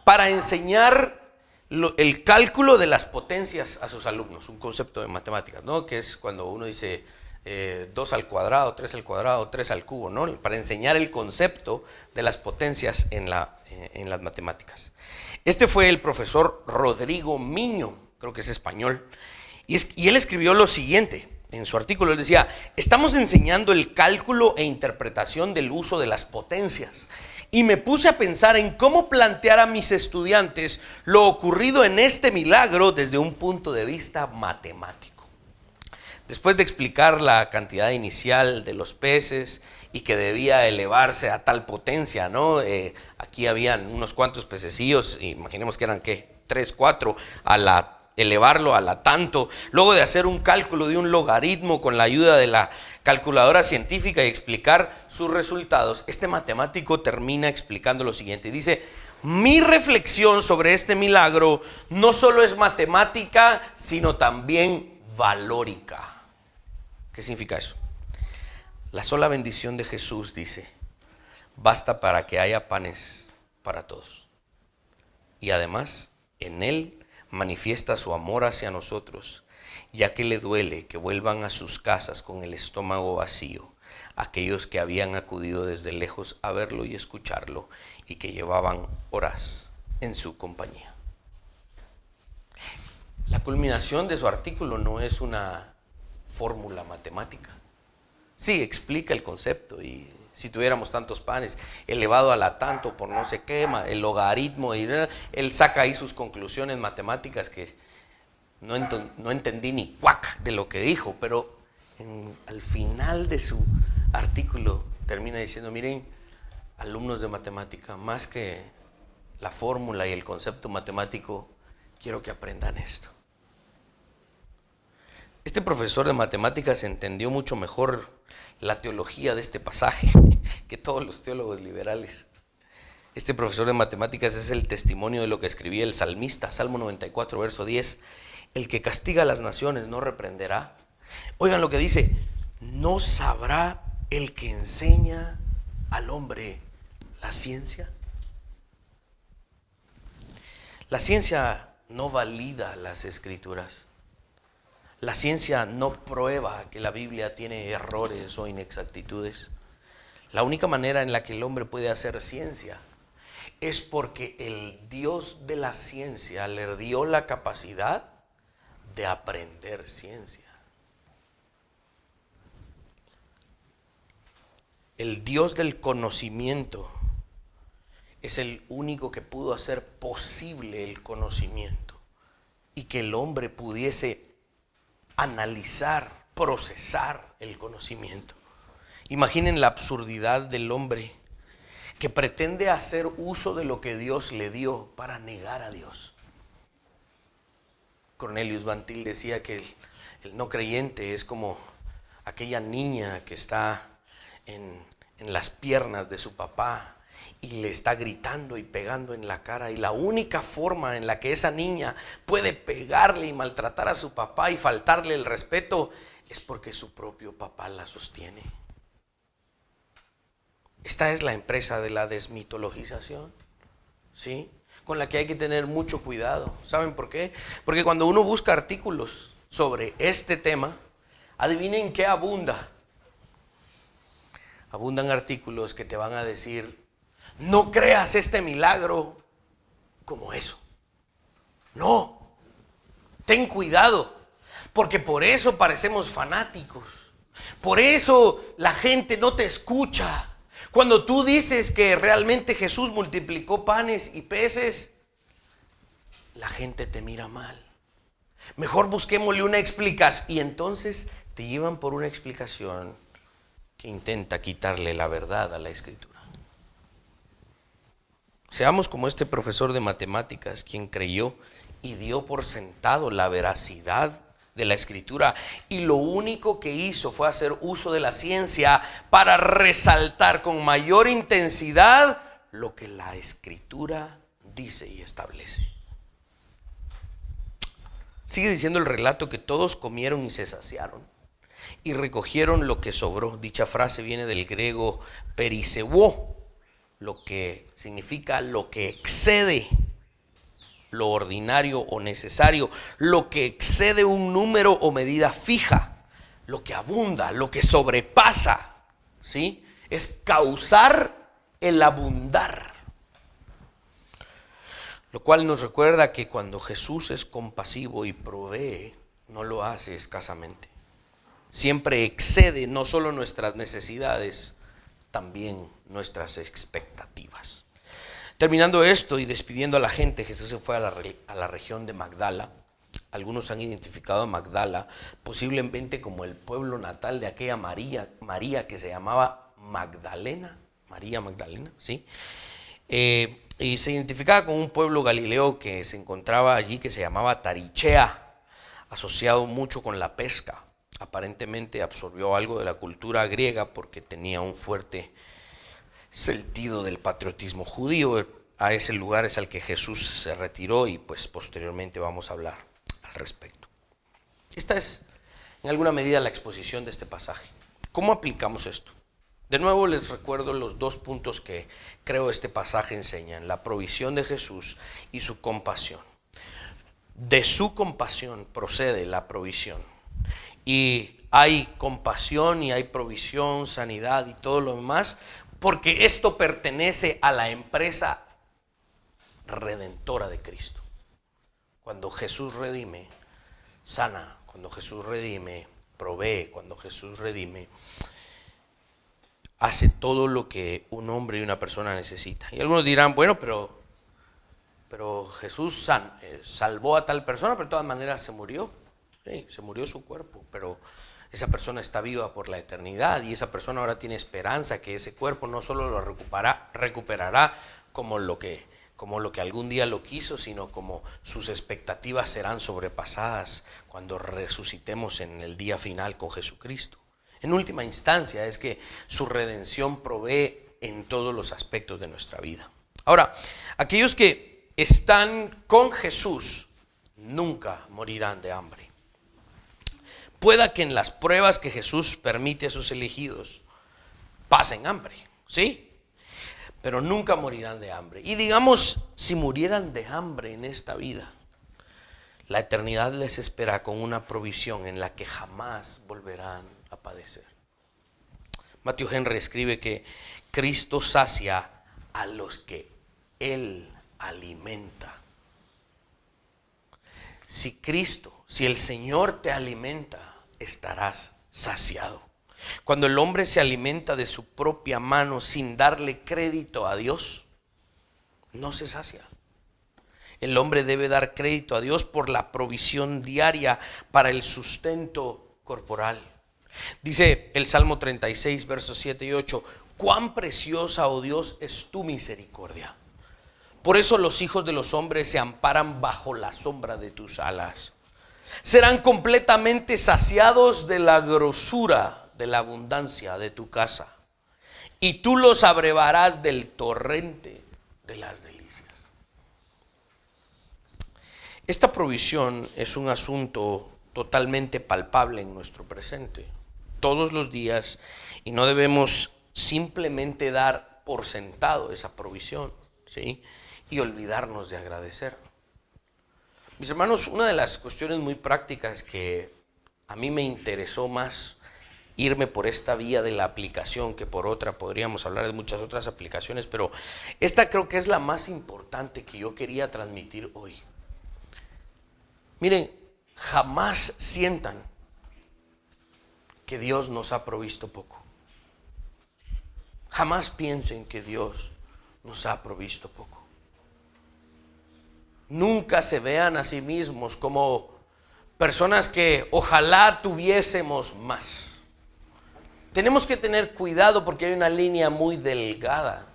para enseñar el cálculo de las potencias a sus alumnos, un concepto de matemáticas, ¿no? Que es cuando uno dice 2 al cuadrado, 3 al cuadrado, 3 al cubo, ¿no? Para enseñar el concepto de las potencias en las matemáticas. Este fue el profesor Rodrigo Miño, creo que es español, y él escribió lo siguiente en su artículo. Él decía: estamos enseñando el cálculo e interpretación del uso de las potencias. Y me puse a pensar en cómo plantear a mis estudiantes lo ocurrido en este milagro desde un punto de vista matemático. Después de explicar la cantidad inicial de los peces y que debía elevarse a tal potencia, ¿no? Aquí habían unos cuantos pececillos, imaginemos que eran, ¿qué? 3, 4, elevarlo a la tanto. Luego de hacer un cálculo de un logaritmo con la ayuda de la calculadora científica y explicar sus resultados, este matemático termina explicando lo siguiente. Dice: mi reflexión sobre este milagro no solo es matemática, sino también valórica. ¿Qué significa eso? La sola bendición de Jesús, dice, basta para que haya panes para todos. Y además, en Él manifiesta su amor hacia nosotros, ya que le duele que vuelvan a sus casas con el estómago vacío aquellos que habían acudido desde lejos a verlo y escucharlo y que llevaban horas en su compañía. La culminación de su artículo no es una fórmula matemática. Sí, explica el concepto, y si tuviéramos tantos panes elevado a la tanto por no sé qué, el logaritmo, y él saca ahí sus conclusiones matemáticas que no entendí ni cuac de lo que dijo, pero al final de su artículo termina diciendo: miren, alumnos de matemática, más que la fórmula y el concepto matemático, quiero que aprendan esto. Este profesor de matemáticas entendió mucho mejor la teología de este pasaje que todos los teólogos liberales. Este profesor de matemáticas es el testimonio de lo que escribía el salmista, Salmo 94, verso 10. El que castiga a las naciones no reprenderá. Oigan lo que dice: ¿no sabrá el que enseña al hombre la ciencia? La ciencia no valida las escrituras. La ciencia no prueba que la Biblia tiene errores o inexactitudes. La única manera en la que el hombre puede hacer ciencia es porque el Dios de la ciencia le dio la capacidad de aprender ciencia. El Dios del conocimiento es el único que pudo hacer posible el conocimiento y que el hombre pudiese analizar, procesar el conocimiento. Imaginen la absurdidad del hombre que pretende hacer uso de lo que Dios le dio para negar a Dios. Cornelius Van Til decía que el no creyente es como aquella niña que está en las piernas de su papá y le está gritando y pegando en la cara, y la única forma en la que esa niña puede pegarle y maltratar a su papá y faltarle el respeto es porque su propio papá la sostiene. Esta es la empresa de la desmitologización, ¿sí?, con la que hay que tener mucho cuidado. ¿Saben por qué? Porque cuando uno busca artículos sobre este tema, adivinen qué abunda. Abundan artículos que te van a decir: no creas este milagro como eso. No, Ten cuidado, porque por eso parecemos fanáticos. Por eso la gente no te escucha. Cuando tú dices que realmente Jesús multiplicó panes y peces, la gente te mira mal. Mejor busquémosle una explicación. Y entonces te llevan por una explicación que intenta quitarle la verdad a la Escritura. Seamos como este profesor de matemáticas, quien creyó y dio por sentado la veracidad de la Escritura, y lo único que hizo fue hacer uso de la ciencia para resaltar con mayor intensidad lo que la Escritura dice y establece. Sigue diciendo el relato que todos comieron y se saciaron y recogieron lo que sobró. Dicha frase viene del griego periseuo, lo que significa lo que excede lo ordinario o necesario, lo que excede un número o medida fija, lo que abunda, lo que sobrepasa, ¿sí? Es causar el abundar. Lo cual nos recuerda que cuando Jesús es compasivo y provee, no lo hace escasamente. Siempre excede no solo nuestras necesidades, también nuestras expectativas. Terminando esto y despidiendo a la gente, Jesús se fue a la región de Magdala. Algunos han identificado a Magdala posiblemente como el pueblo natal de aquella María que se llamaba Magdalena, María Magdalena, ¿sí? Y se identificaba con un pueblo galileo que se encontraba allí, que se llamaba Tarichea, asociado mucho con la pesca. Aparentemente absorbió algo de la cultura griega porque tenía un fuerte sentido del patriotismo judío. A ese lugar es al que Jesús se retiró y pues posteriormente vamos a hablar al respecto. Esta es en alguna medida la exposición de este pasaje. ¿Cómo aplicamos esto? De nuevo les recuerdo los dos puntos que creo este pasaje enseñan: la provisión de Jesús y su compasión. De su compasión procede la provisión. Y hay compasión y hay provisión, sanidad y todo lo demás, porque esto pertenece a la empresa redentora de Cristo. Cuando Jesús redime, sana. Cuando Jesús redime, provee. Cuando Jesús redime, hace todo lo que un hombre y una persona necesita. Y algunos dirán, bueno, pero Jesús salvó a tal persona, pero de todas maneras se murió. Sí, se murió su cuerpo, pero esa persona está viva por la eternidad y esa persona ahora tiene esperanza que ese cuerpo no solo lo recuperará como lo que algún día lo quiso, sino como sus expectativas serán sobrepasadas cuando resucitemos en el día final con Jesucristo. En última instancia es que su redención provee en todos los aspectos de nuestra vida. Ahora, aquellos que están con Jesús nunca morirán de hambre. Pueda que en las pruebas que Jesús permite a sus elegidos pasen hambre, ¿sí? Pero nunca morirán de hambre. Y digamos, si murieran de hambre en esta vida, la eternidad les espera con una provisión en la que jamás volverán a padecer. Matthew Henry escribe que Cristo sacia a los que Él alimenta. Si el Señor te alimenta, estarás saciado. Cuando el hombre se alimenta de su propia mano sin darle crédito a Dios, no se sacia. El hombre debe dar crédito a Dios por la provisión diaria para el sustento corporal. Dice el Salmo 36, versos 7 y 8, cuán preciosa, oh Dios, es tu misericordia. Por eso los hijos de los hombres se amparan bajo la sombra de tus alas. Serán completamente saciados de la grosura, de la abundancia de tu casa. Y tú los abrevarás del torrente de las delicias. Esta provisión es un asunto totalmente palpable en nuestro presente, todos los días, y no debemos simplemente dar por sentado esa provisión, ¿sí? Y olvidarnos de agradecer. Mis hermanos, una de las cuestiones muy prácticas que a mí me interesó más irme por esta vía de la aplicación que por otra, podríamos hablar de muchas otras aplicaciones, pero esta creo que es la más importante que yo quería transmitir hoy. Miren, jamás sientan que Dios nos ha provisto poco. Jamás piensen que Dios nos ha provisto poco. Nunca se vean a sí mismos como personas que ojalá tuviésemos más. Tenemos que tener cuidado porque hay una línea muy delgada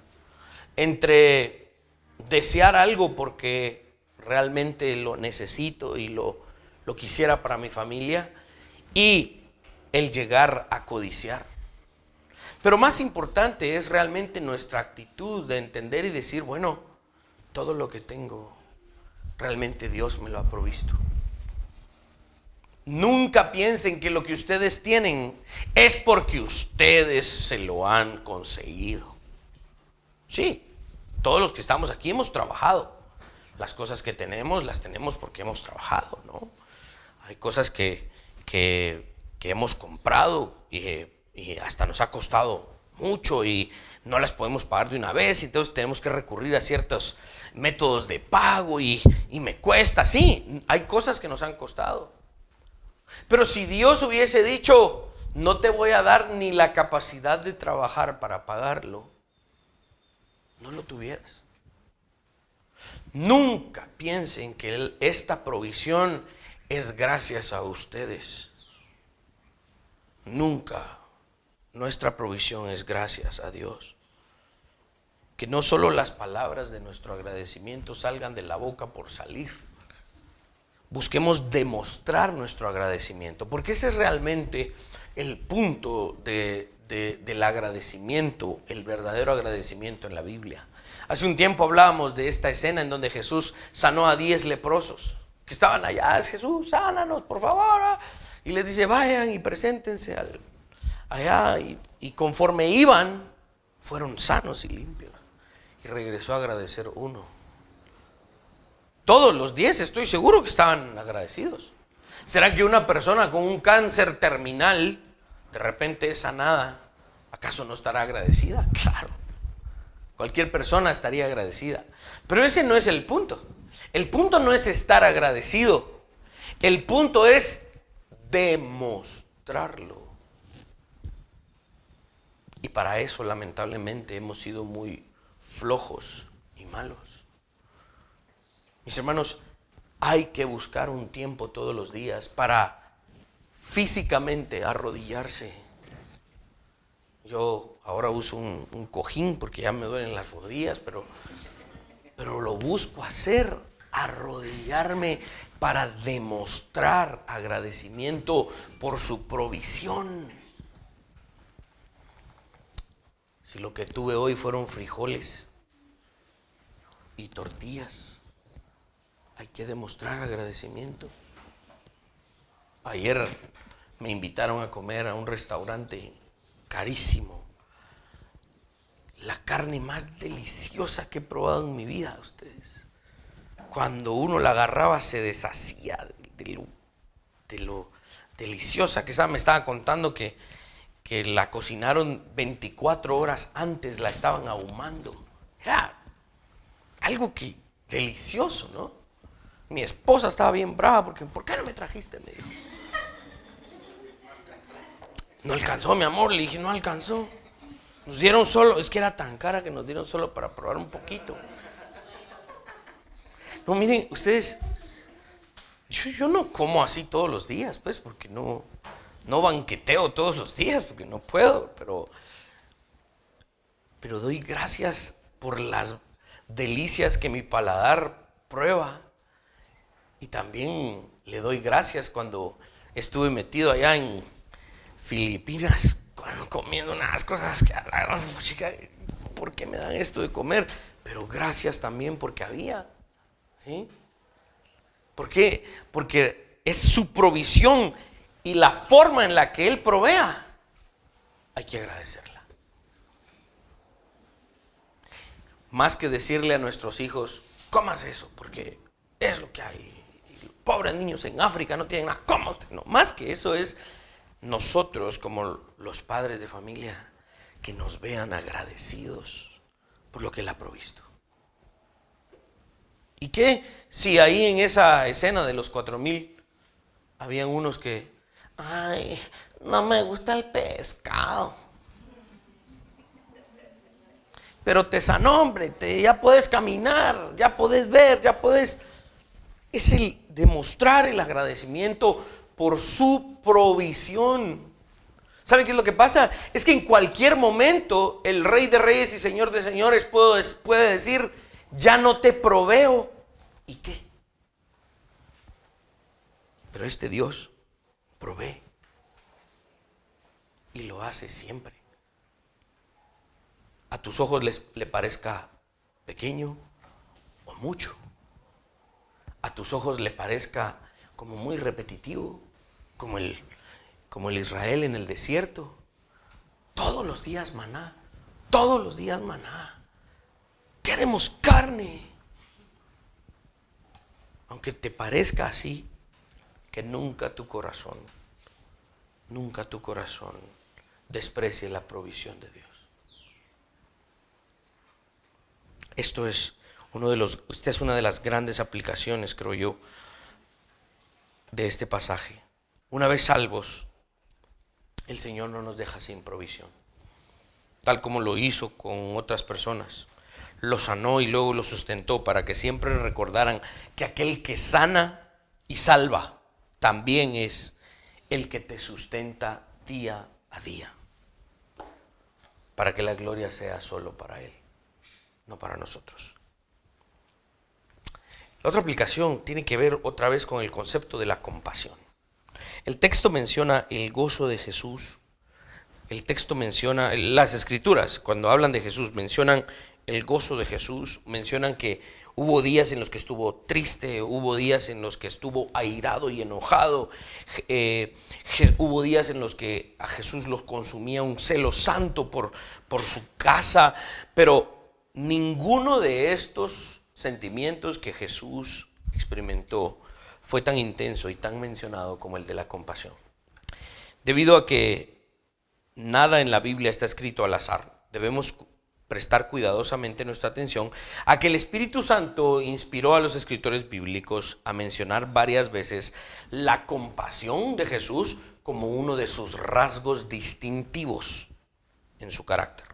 entre desear algo porque realmente lo necesito y lo quisiera para mi familia y el llegar a codiciar. Pero más importante es realmente nuestra actitud de entender y decir, bueno, todo lo que tengo, realmente Dios me lo ha provisto. Nunca piensen que lo que ustedes tienen es porque ustedes se lo han conseguido. Sí, todos los que estamos aquí hemos trabajado. Las cosas que tenemos, las tenemos porque hemos trabajado, ¿no? Hay cosas que hemos comprado y hasta nos ha costado mucho y no las podemos pagar de una vez, y entonces tenemos que recurrir a ciertos métodos de pago y me cuesta. Sí, hay cosas que nos han costado. Pero si Dios hubiese dicho, no te voy a dar ni la capacidad de trabajar para pagarlo, no lo tuvieras. Nunca piensen que esta provisión es gracias a ustedes. Nunca. Nuestra provisión es gracias a Dios. Que no solo las palabras de nuestro agradecimiento salgan de la boca por salir. Busquemos demostrar nuestro agradecimiento, porque ese es realmente el punto del agradecimiento, el verdadero agradecimiento en la Biblia. Hace un tiempo hablábamos de esta escena en donde Jesús sanó a 10 leprosos que estaban allá. Jesús, sánanos, por favor. Y les dice, vayan y preséntense allá. Y conforme iban, fueron sanos y limpios. Y regresó a agradecer uno. Todos los 10 estoy seguro que estaban agradecidos. ¿Será que una persona con un cáncer terminal de repente es sanada? ¿Acaso no estará agradecida? Claro. Cualquier persona estaría agradecida. Pero ese no es el punto. El punto no es estar agradecido. El punto es demostrarlo. Y para eso, lamentablemente, hemos sido muy flojos y malos. Mis hermanos, hay que buscar un tiempo todos los días para físicamente arrodillarse. Yo ahora uso un cojín porque ya me duelen las rodillas, pero lo busco hacer, arrodillarme para demostrar agradecimiento por su provisión. Si lo que tuve hoy fueron frijoles y tortillas, hay que demostrar agradecimiento. Ayer me invitaron a comer a un restaurante carísimo. La carne más deliciosa que he probado en mi vida, ustedes. Cuando uno la agarraba se deshacía de lo deliciosa que estaba. Me estaba contando que la cocinaron 24 horas antes, la estaban ahumando. Era algo que delicioso, ¿no? Mi esposa estaba bien brava porque, ¿por qué no me trajiste? Me dijo. No alcanzó, mi amor. Le dije, no alcanzó. Nos dieron solo, es que era tan cara que nos dieron solo para probar un poquito. No, miren, ustedes, yo no como así todos los días, pues, porque no banqueteo todos los días, porque no puedo, pero doy gracias por las delicias que mi paladar prueba. Y también le doy gracias cuando estuve metido allá en Filipinas, comiendo unas cosas que hablaron, chica, ¿por qué me dan esto de comer? Pero gracias también porque había, ¿sí? ¿Por qué? Porque es su provisión y la forma en la que Él provea, hay que agradecerla. Más que decirle a nuestros hijos, comas eso, porque es lo que hay. Pobres niños en África no tienen nada, coma usted. No, más que eso es nosotros como los padres de familia, que nos vean agradecidos por lo que Él ha provisto. ¿Y qué si ahí en esa escena de los 4,000 Habían unos que, ay, no me gusta el pescado. Pero te sanó, hombre, ya puedes caminar, ya puedes ver, ya puedes. Es el demostrar el agradecimiento por su provisión. ¿Saben qué es lo que pasa? Es que en cualquier momento el Rey de Reyes y Señor de Señores puede decir, ya no te proveo. ¿Y qué? Pero este Dios provee y lo hace siempre. A tus ojos le parezca pequeño o mucho. A tus ojos le parezca como muy repetitivo, como el Israel en el desierto. Todos los días maná, todos los días maná. Queremos carne. Aunque te parezca así, que nunca tu corazón desprecie la provisión de Dios. Esta es una de las grandes aplicaciones, creo yo, de este pasaje. Una vez salvos, el Señor no nos deja sin provisión, tal como lo hizo con otras personas. Lo sanó y luego lo sustentó para que siempre recordaran que aquel que sana y salva también es el que te sustenta día a día, para que la gloria sea solo para Él, no para nosotros. La otra aplicación tiene que ver otra vez con el concepto de la compasión. El texto menciona el gozo de Jesús. El texto menciona, las escrituras cuando hablan de Jesús mencionan el gozo de Jesús, mencionan que hubo días en los que estuvo triste, hubo días en los que estuvo airado y enojado, hubo días en los que a Jesús los consumía un celo santo por su casa, pero ninguno de estos sentimientos que Jesús experimentó fue tan intenso y tan mencionado como el de la compasión. Debido a que nada en la Biblia está escrito al azar, debemos prestar cuidadosamente nuestra atención a que el Espíritu Santo inspiró a los escritores bíblicos a mencionar varias veces la compasión de Jesús como uno de sus rasgos distintivos en su carácter.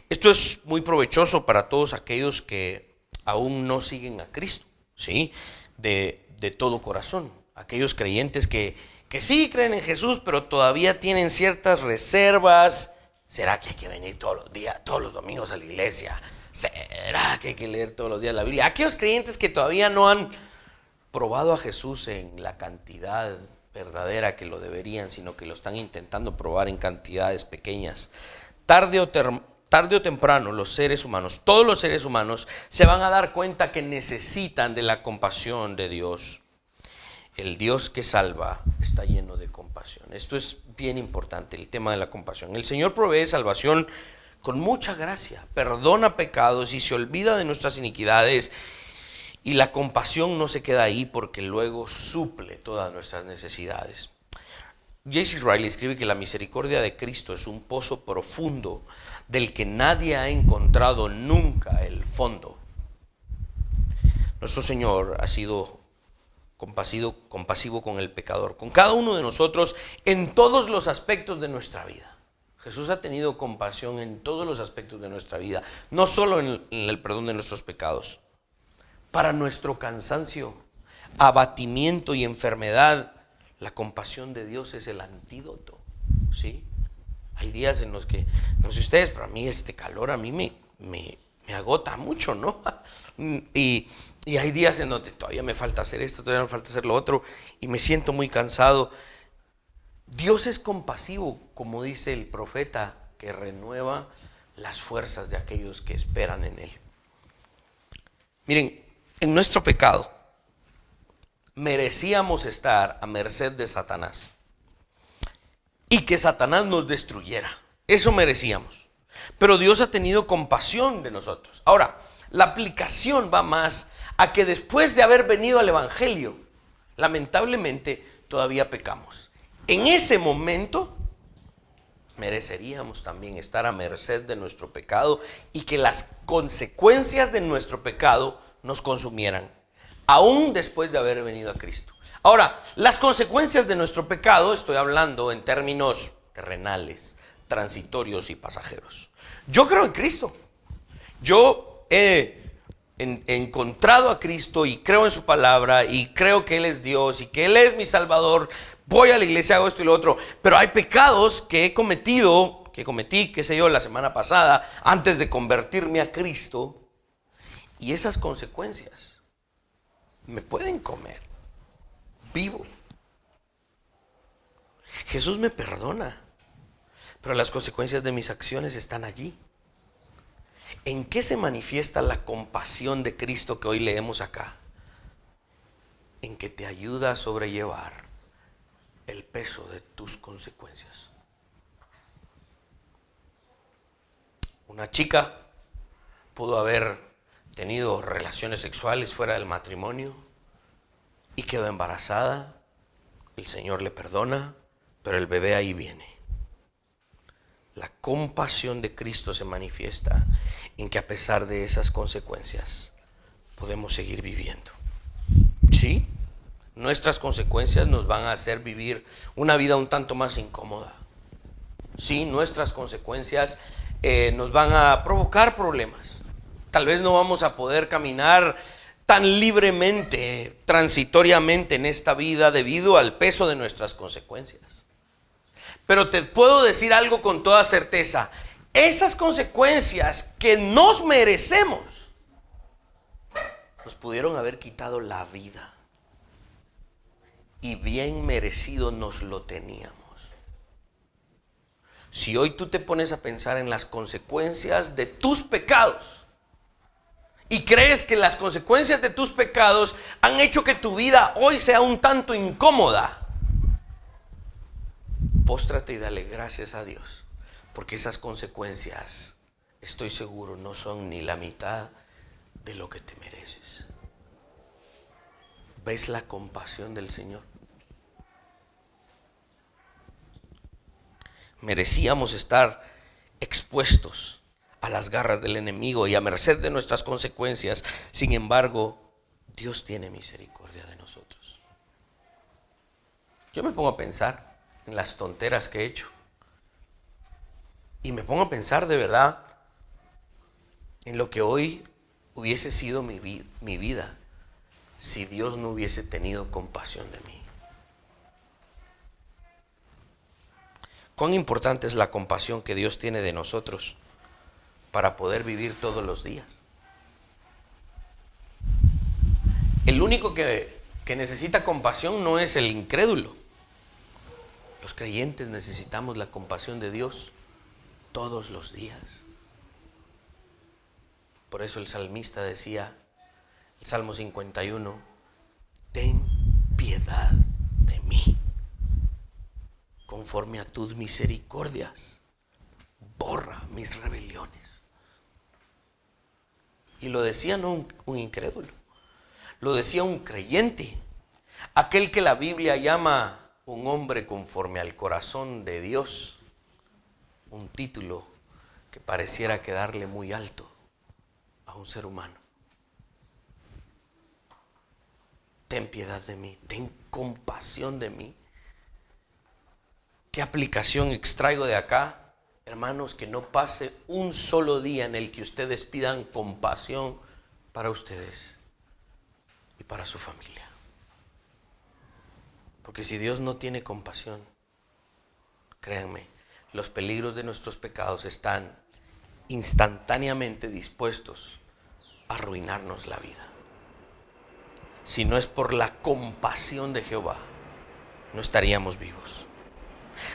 Esto es muy provechoso para todos aquellos que aún no siguen a Cristo, ¿sí? De todo corazón. Aquellos creyentes que sí creen en Jesús, pero todavía tienen ciertas reservas. ¿Será que hay que venir todos los días, todos los domingos a la iglesia? ¿Será que hay que leer todos los días la Biblia? Aquellos creyentes que todavía no han probado a Jesús en la cantidad verdadera que lo deberían, sino que lo están intentando probar en cantidades pequeñas. Tarde o temprano los seres humanos, todos los seres humanos, se van a dar cuenta que necesitan de la compasión de Dios. El Dios que salva está lleno de compasión. Esto es bien importante, el tema de la compasión. El Señor provee salvación con mucha gracia, perdona pecados y se olvida de nuestras iniquidades. Y la compasión no se queda ahí porque luego suple todas nuestras necesidades. J.C. Riley escribe que la misericordia de Cristo es un pozo profundo del que nadie ha encontrado nunca el fondo. Nuestro Señor ha sido compasivo con el pecador, con cada uno de nosotros en todos los aspectos de nuestra vida. Jesús ha tenido compasión en todos los aspectos de nuestra vida, no solo en el perdón de nuestros pecados. Para nuestro cansancio, abatimiento y enfermedad, la compasión de Dios es el antídoto, ¿sí? Hay días en los que, no sé ustedes, pero a mí este calor a mí me agota mucho, ¿no? Y hay días en donde todavía me falta hacer esto, todavía me falta hacer lo otro, y me siento muy cansado. Dios es compasivo, como dice el profeta, que renueva las fuerzas de aquellos que esperan en Él. Miren, en nuestro pecado merecíamos estar a merced de Satanás y que Satanás nos destruyera. Eso merecíamos. Pero Dios ha tenido compasión de nosotros. Ahora, la aplicación va más a que después de haber venido al Evangelio, lamentablemente todavía pecamos. En ese momento mereceríamos también estar a merced de nuestro pecado y que las consecuencias de nuestro pecado nos consumieran, aún después de haber venido a Cristo. Ahora, las consecuencias de nuestro pecado, estoy hablando en términos terrenales, transitorios y pasajeros. Yo creo en Cristo. Yo he encontrado a Cristo y creo en su palabra y creo que Él es Dios y que Él es mi Salvador. Voy a la iglesia, hago esto y lo otro. Pero hay pecados que cometí, qué sé yo, la semana pasada, antes de convertirme a Cristo. Y esas consecuencias me pueden comer vivo. Jesús me perdona, pero las consecuencias de mis acciones están allí. ¿En qué se manifiesta la compasión de Cristo que hoy leemos acá? En que te ayuda a sobrellevar el peso de tus consecuencias. Una chica pudo haber tenido relaciones sexuales fuera del matrimonio y quedó embarazada. El Señor le perdona, pero el bebé ahí viene. La compasión de Cristo se manifiesta en que a pesar de esas consecuencias podemos seguir viviendo. Sí, nuestras consecuencias nos van a hacer vivir una vida un tanto más incómoda. Sí, nuestras consecuencias nos van a provocar problemas. Tal vez no vamos a poder caminar tan libremente, transitoriamente en esta vida debido al peso de nuestras consecuencias. Pero te puedo decir algo con toda certeza. Esas consecuencias que nos merecemos nos pudieron haber quitado la vida. Y bien merecido nos lo teníamos. Si hoy tú te pones a pensar en las consecuencias de tus pecados y crees que las consecuencias de tus pecados han hecho que tu vida hoy sea un tanto incómoda, póstrate y dale gracias a Dios, porque esas consecuencias, estoy seguro, no son ni la mitad de lo que te mereces. ¿Ves la compasión del Señor? Merecíamos estar expuestos a las garras del enemigo y a merced de nuestras consecuencias. Sin embargo, Dios tiene misericordia de nosotros. Yo me pongo a pensar en las tonteras que he hecho. Y me pongo a pensar de verdad en lo que hoy hubiese sido mi vida si Dios no hubiese tenido compasión de mí. Cuán importante es la compasión que Dios tiene de nosotros para poder vivir todos los días. El único que necesita compasión no es el incrédulo. Los creyentes necesitamos la compasión de Dios todos los días. Por eso el salmista decía, el Salmo 51, ten piedad de mí, conforme a tus misericordias, borra mis rebeliones. Y lo decía no un incrédulo, lo decía un creyente, aquel que la Biblia llama un hombre conforme al corazón de Dios, un título que pareciera quedarle muy alto a un ser humano. Ten piedad de mí, ten compasión de mí. ¿Qué aplicación extraigo de acá? Hermanos, que no pase un solo día en el que ustedes pidan compasión para ustedes y para su familia. Porque si Dios no tiene compasión, créanme, los peligros de nuestros pecados están instantáneamente dispuestos a arruinarnos la vida. Si no es por la compasión de Jehová, no estaríamos vivos.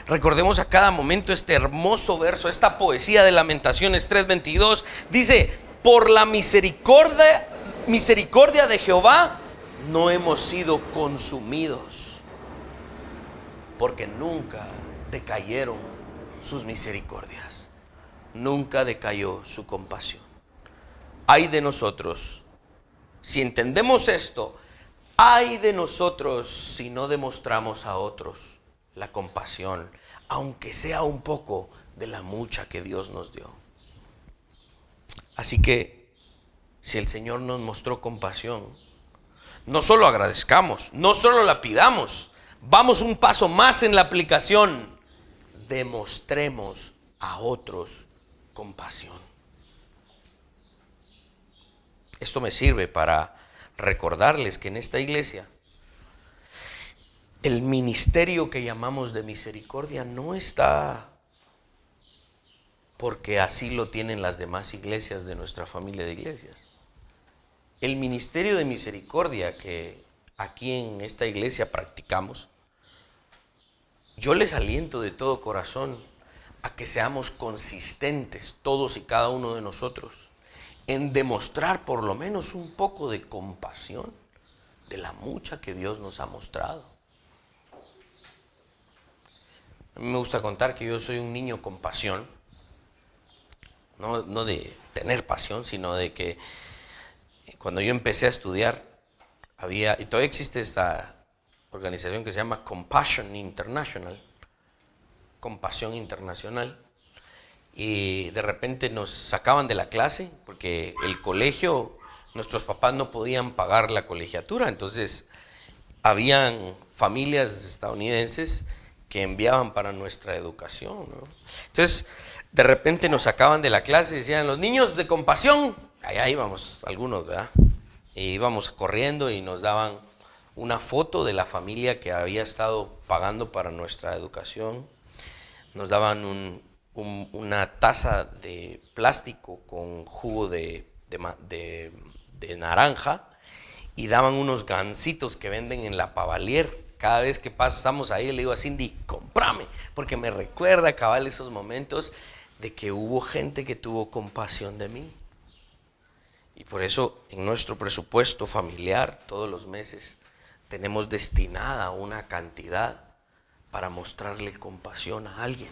Recordemos a cada momento este hermoso verso, esta poesía de Lamentaciones 3:22. Dice, por la misericordia de Jehová no hemos sido consumidos, porque nunca decayeron sus misericordias, nunca decayó su compasión. Ay de nosotros, si entendemos esto, ay de nosotros si no demostramos a otros la compasión, aunque sea un poco de la mucha que Dios nos dio. Así que, si el Señor nos mostró compasión, No solo agradezcamos, no solo la pidamos, vamos un paso más en la aplicación. Demostremos a otros compasión. Esto me sirve para recordarles que en esta iglesia el ministerio que llamamos de misericordia no está porque así lo tienen las demás iglesias de nuestra familia de iglesias. El ministerio de misericordia que aquí en esta iglesia practicamos, yo les aliento de todo corazón a que seamos consistentes, todos y cada uno de nosotros, en demostrar por lo menos un poco de compasión de la mucha que Dios nos ha mostrado. A mí me gusta contar que yo soy un niño con pasión, no de tener pasión, sino de que cuando yo empecé a estudiar, y todavía existe esta organización que se llama Compassion International, Compasión Internacional, y de repente nos sacaban de la clase porque el colegio, nuestros papás no podían pagar la colegiatura, entonces habían familias estadounidenses que enviaban para nuestra educación, ¿no? Entonces, de repente nos sacaban de la clase y decían, los niños de compasión, allá íbamos algunos, ¿verdad? Y íbamos corriendo y nos daban una foto de la familia que había estado pagando para nuestra educación. Nos daban una taza de plástico con jugo de naranja y daban unos gansitos que venden en la Pavalier. Cada vez que pasamos ahí le digo a Cindy, cómprame, porque me recuerda cabal esos momentos de que hubo gente que tuvo compasión de mí. Y por eso en nuestro presupuesto familiar todos los meses tenemos destinada una cantidad para mostrarle compasión a alguien.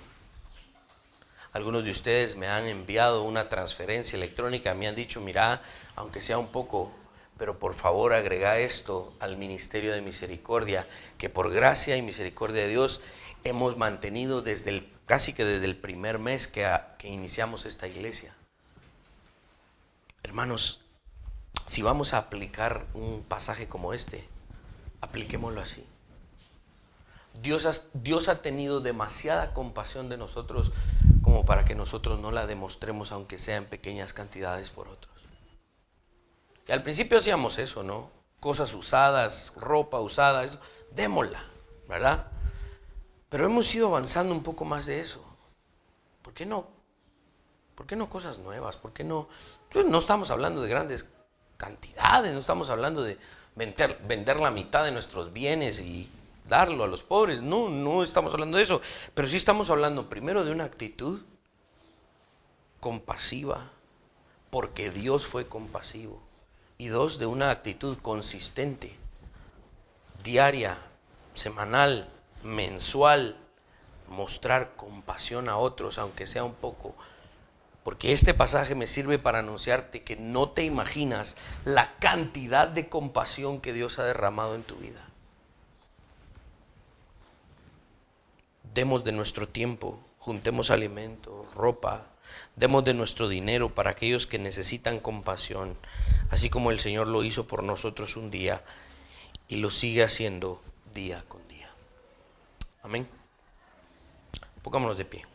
Algunos de ustedes me han enviado una transferencia electrónica, me han dicho, mira, aunque sea un poco, pero por favor agrega esto al Ministerio de Misericordia, que por gracia y misericordia de Dios hemos mantenido casi que desde el primer mes que iniciamos esta iglesia. Hermanos, si vamos a aplicar un pasaje como este, apliquémoslo así. Dios ha tenido demasiada compasión de nosotros como para que nosotros no la demostremos, aunque sea en pequeñas cantidades, por otros. Y al principio hacíamos eso, ¿no? Cosas usadas, ropa usada, eso, démosla, ¿verdad? Pero hemos ido avanzando un poco más de eso. ¿Por qué no? ¿Por qué no cosas nuevas? ¿Por qué no? No estamos hablando de grandes cantidades, no estamos hablando de vender la mitad de nuestros bienes y darlo a los pobres. No estamos hablando de eso. Pero sí estamos hablando primero de una actitud compasiva, porque Dios fue compasivo. Y dos, de una actitud consistente, diaria, semanal, mensual, mostrar compasión a otros, aunque sea un poco. Porque este pasaje me sirve para anunciarte que no te imaginas la cantidad de compasión que Dios ha derramado en tu vida. Demos de nuestro tiempo, juntemos alimento, ropa, demos de nuestro dinero para aquellos que necesitan compasión, así como el Señor lo hizo por nosotros un día y lo sigue haciendo día con día. Amén. Pongámonos de pie.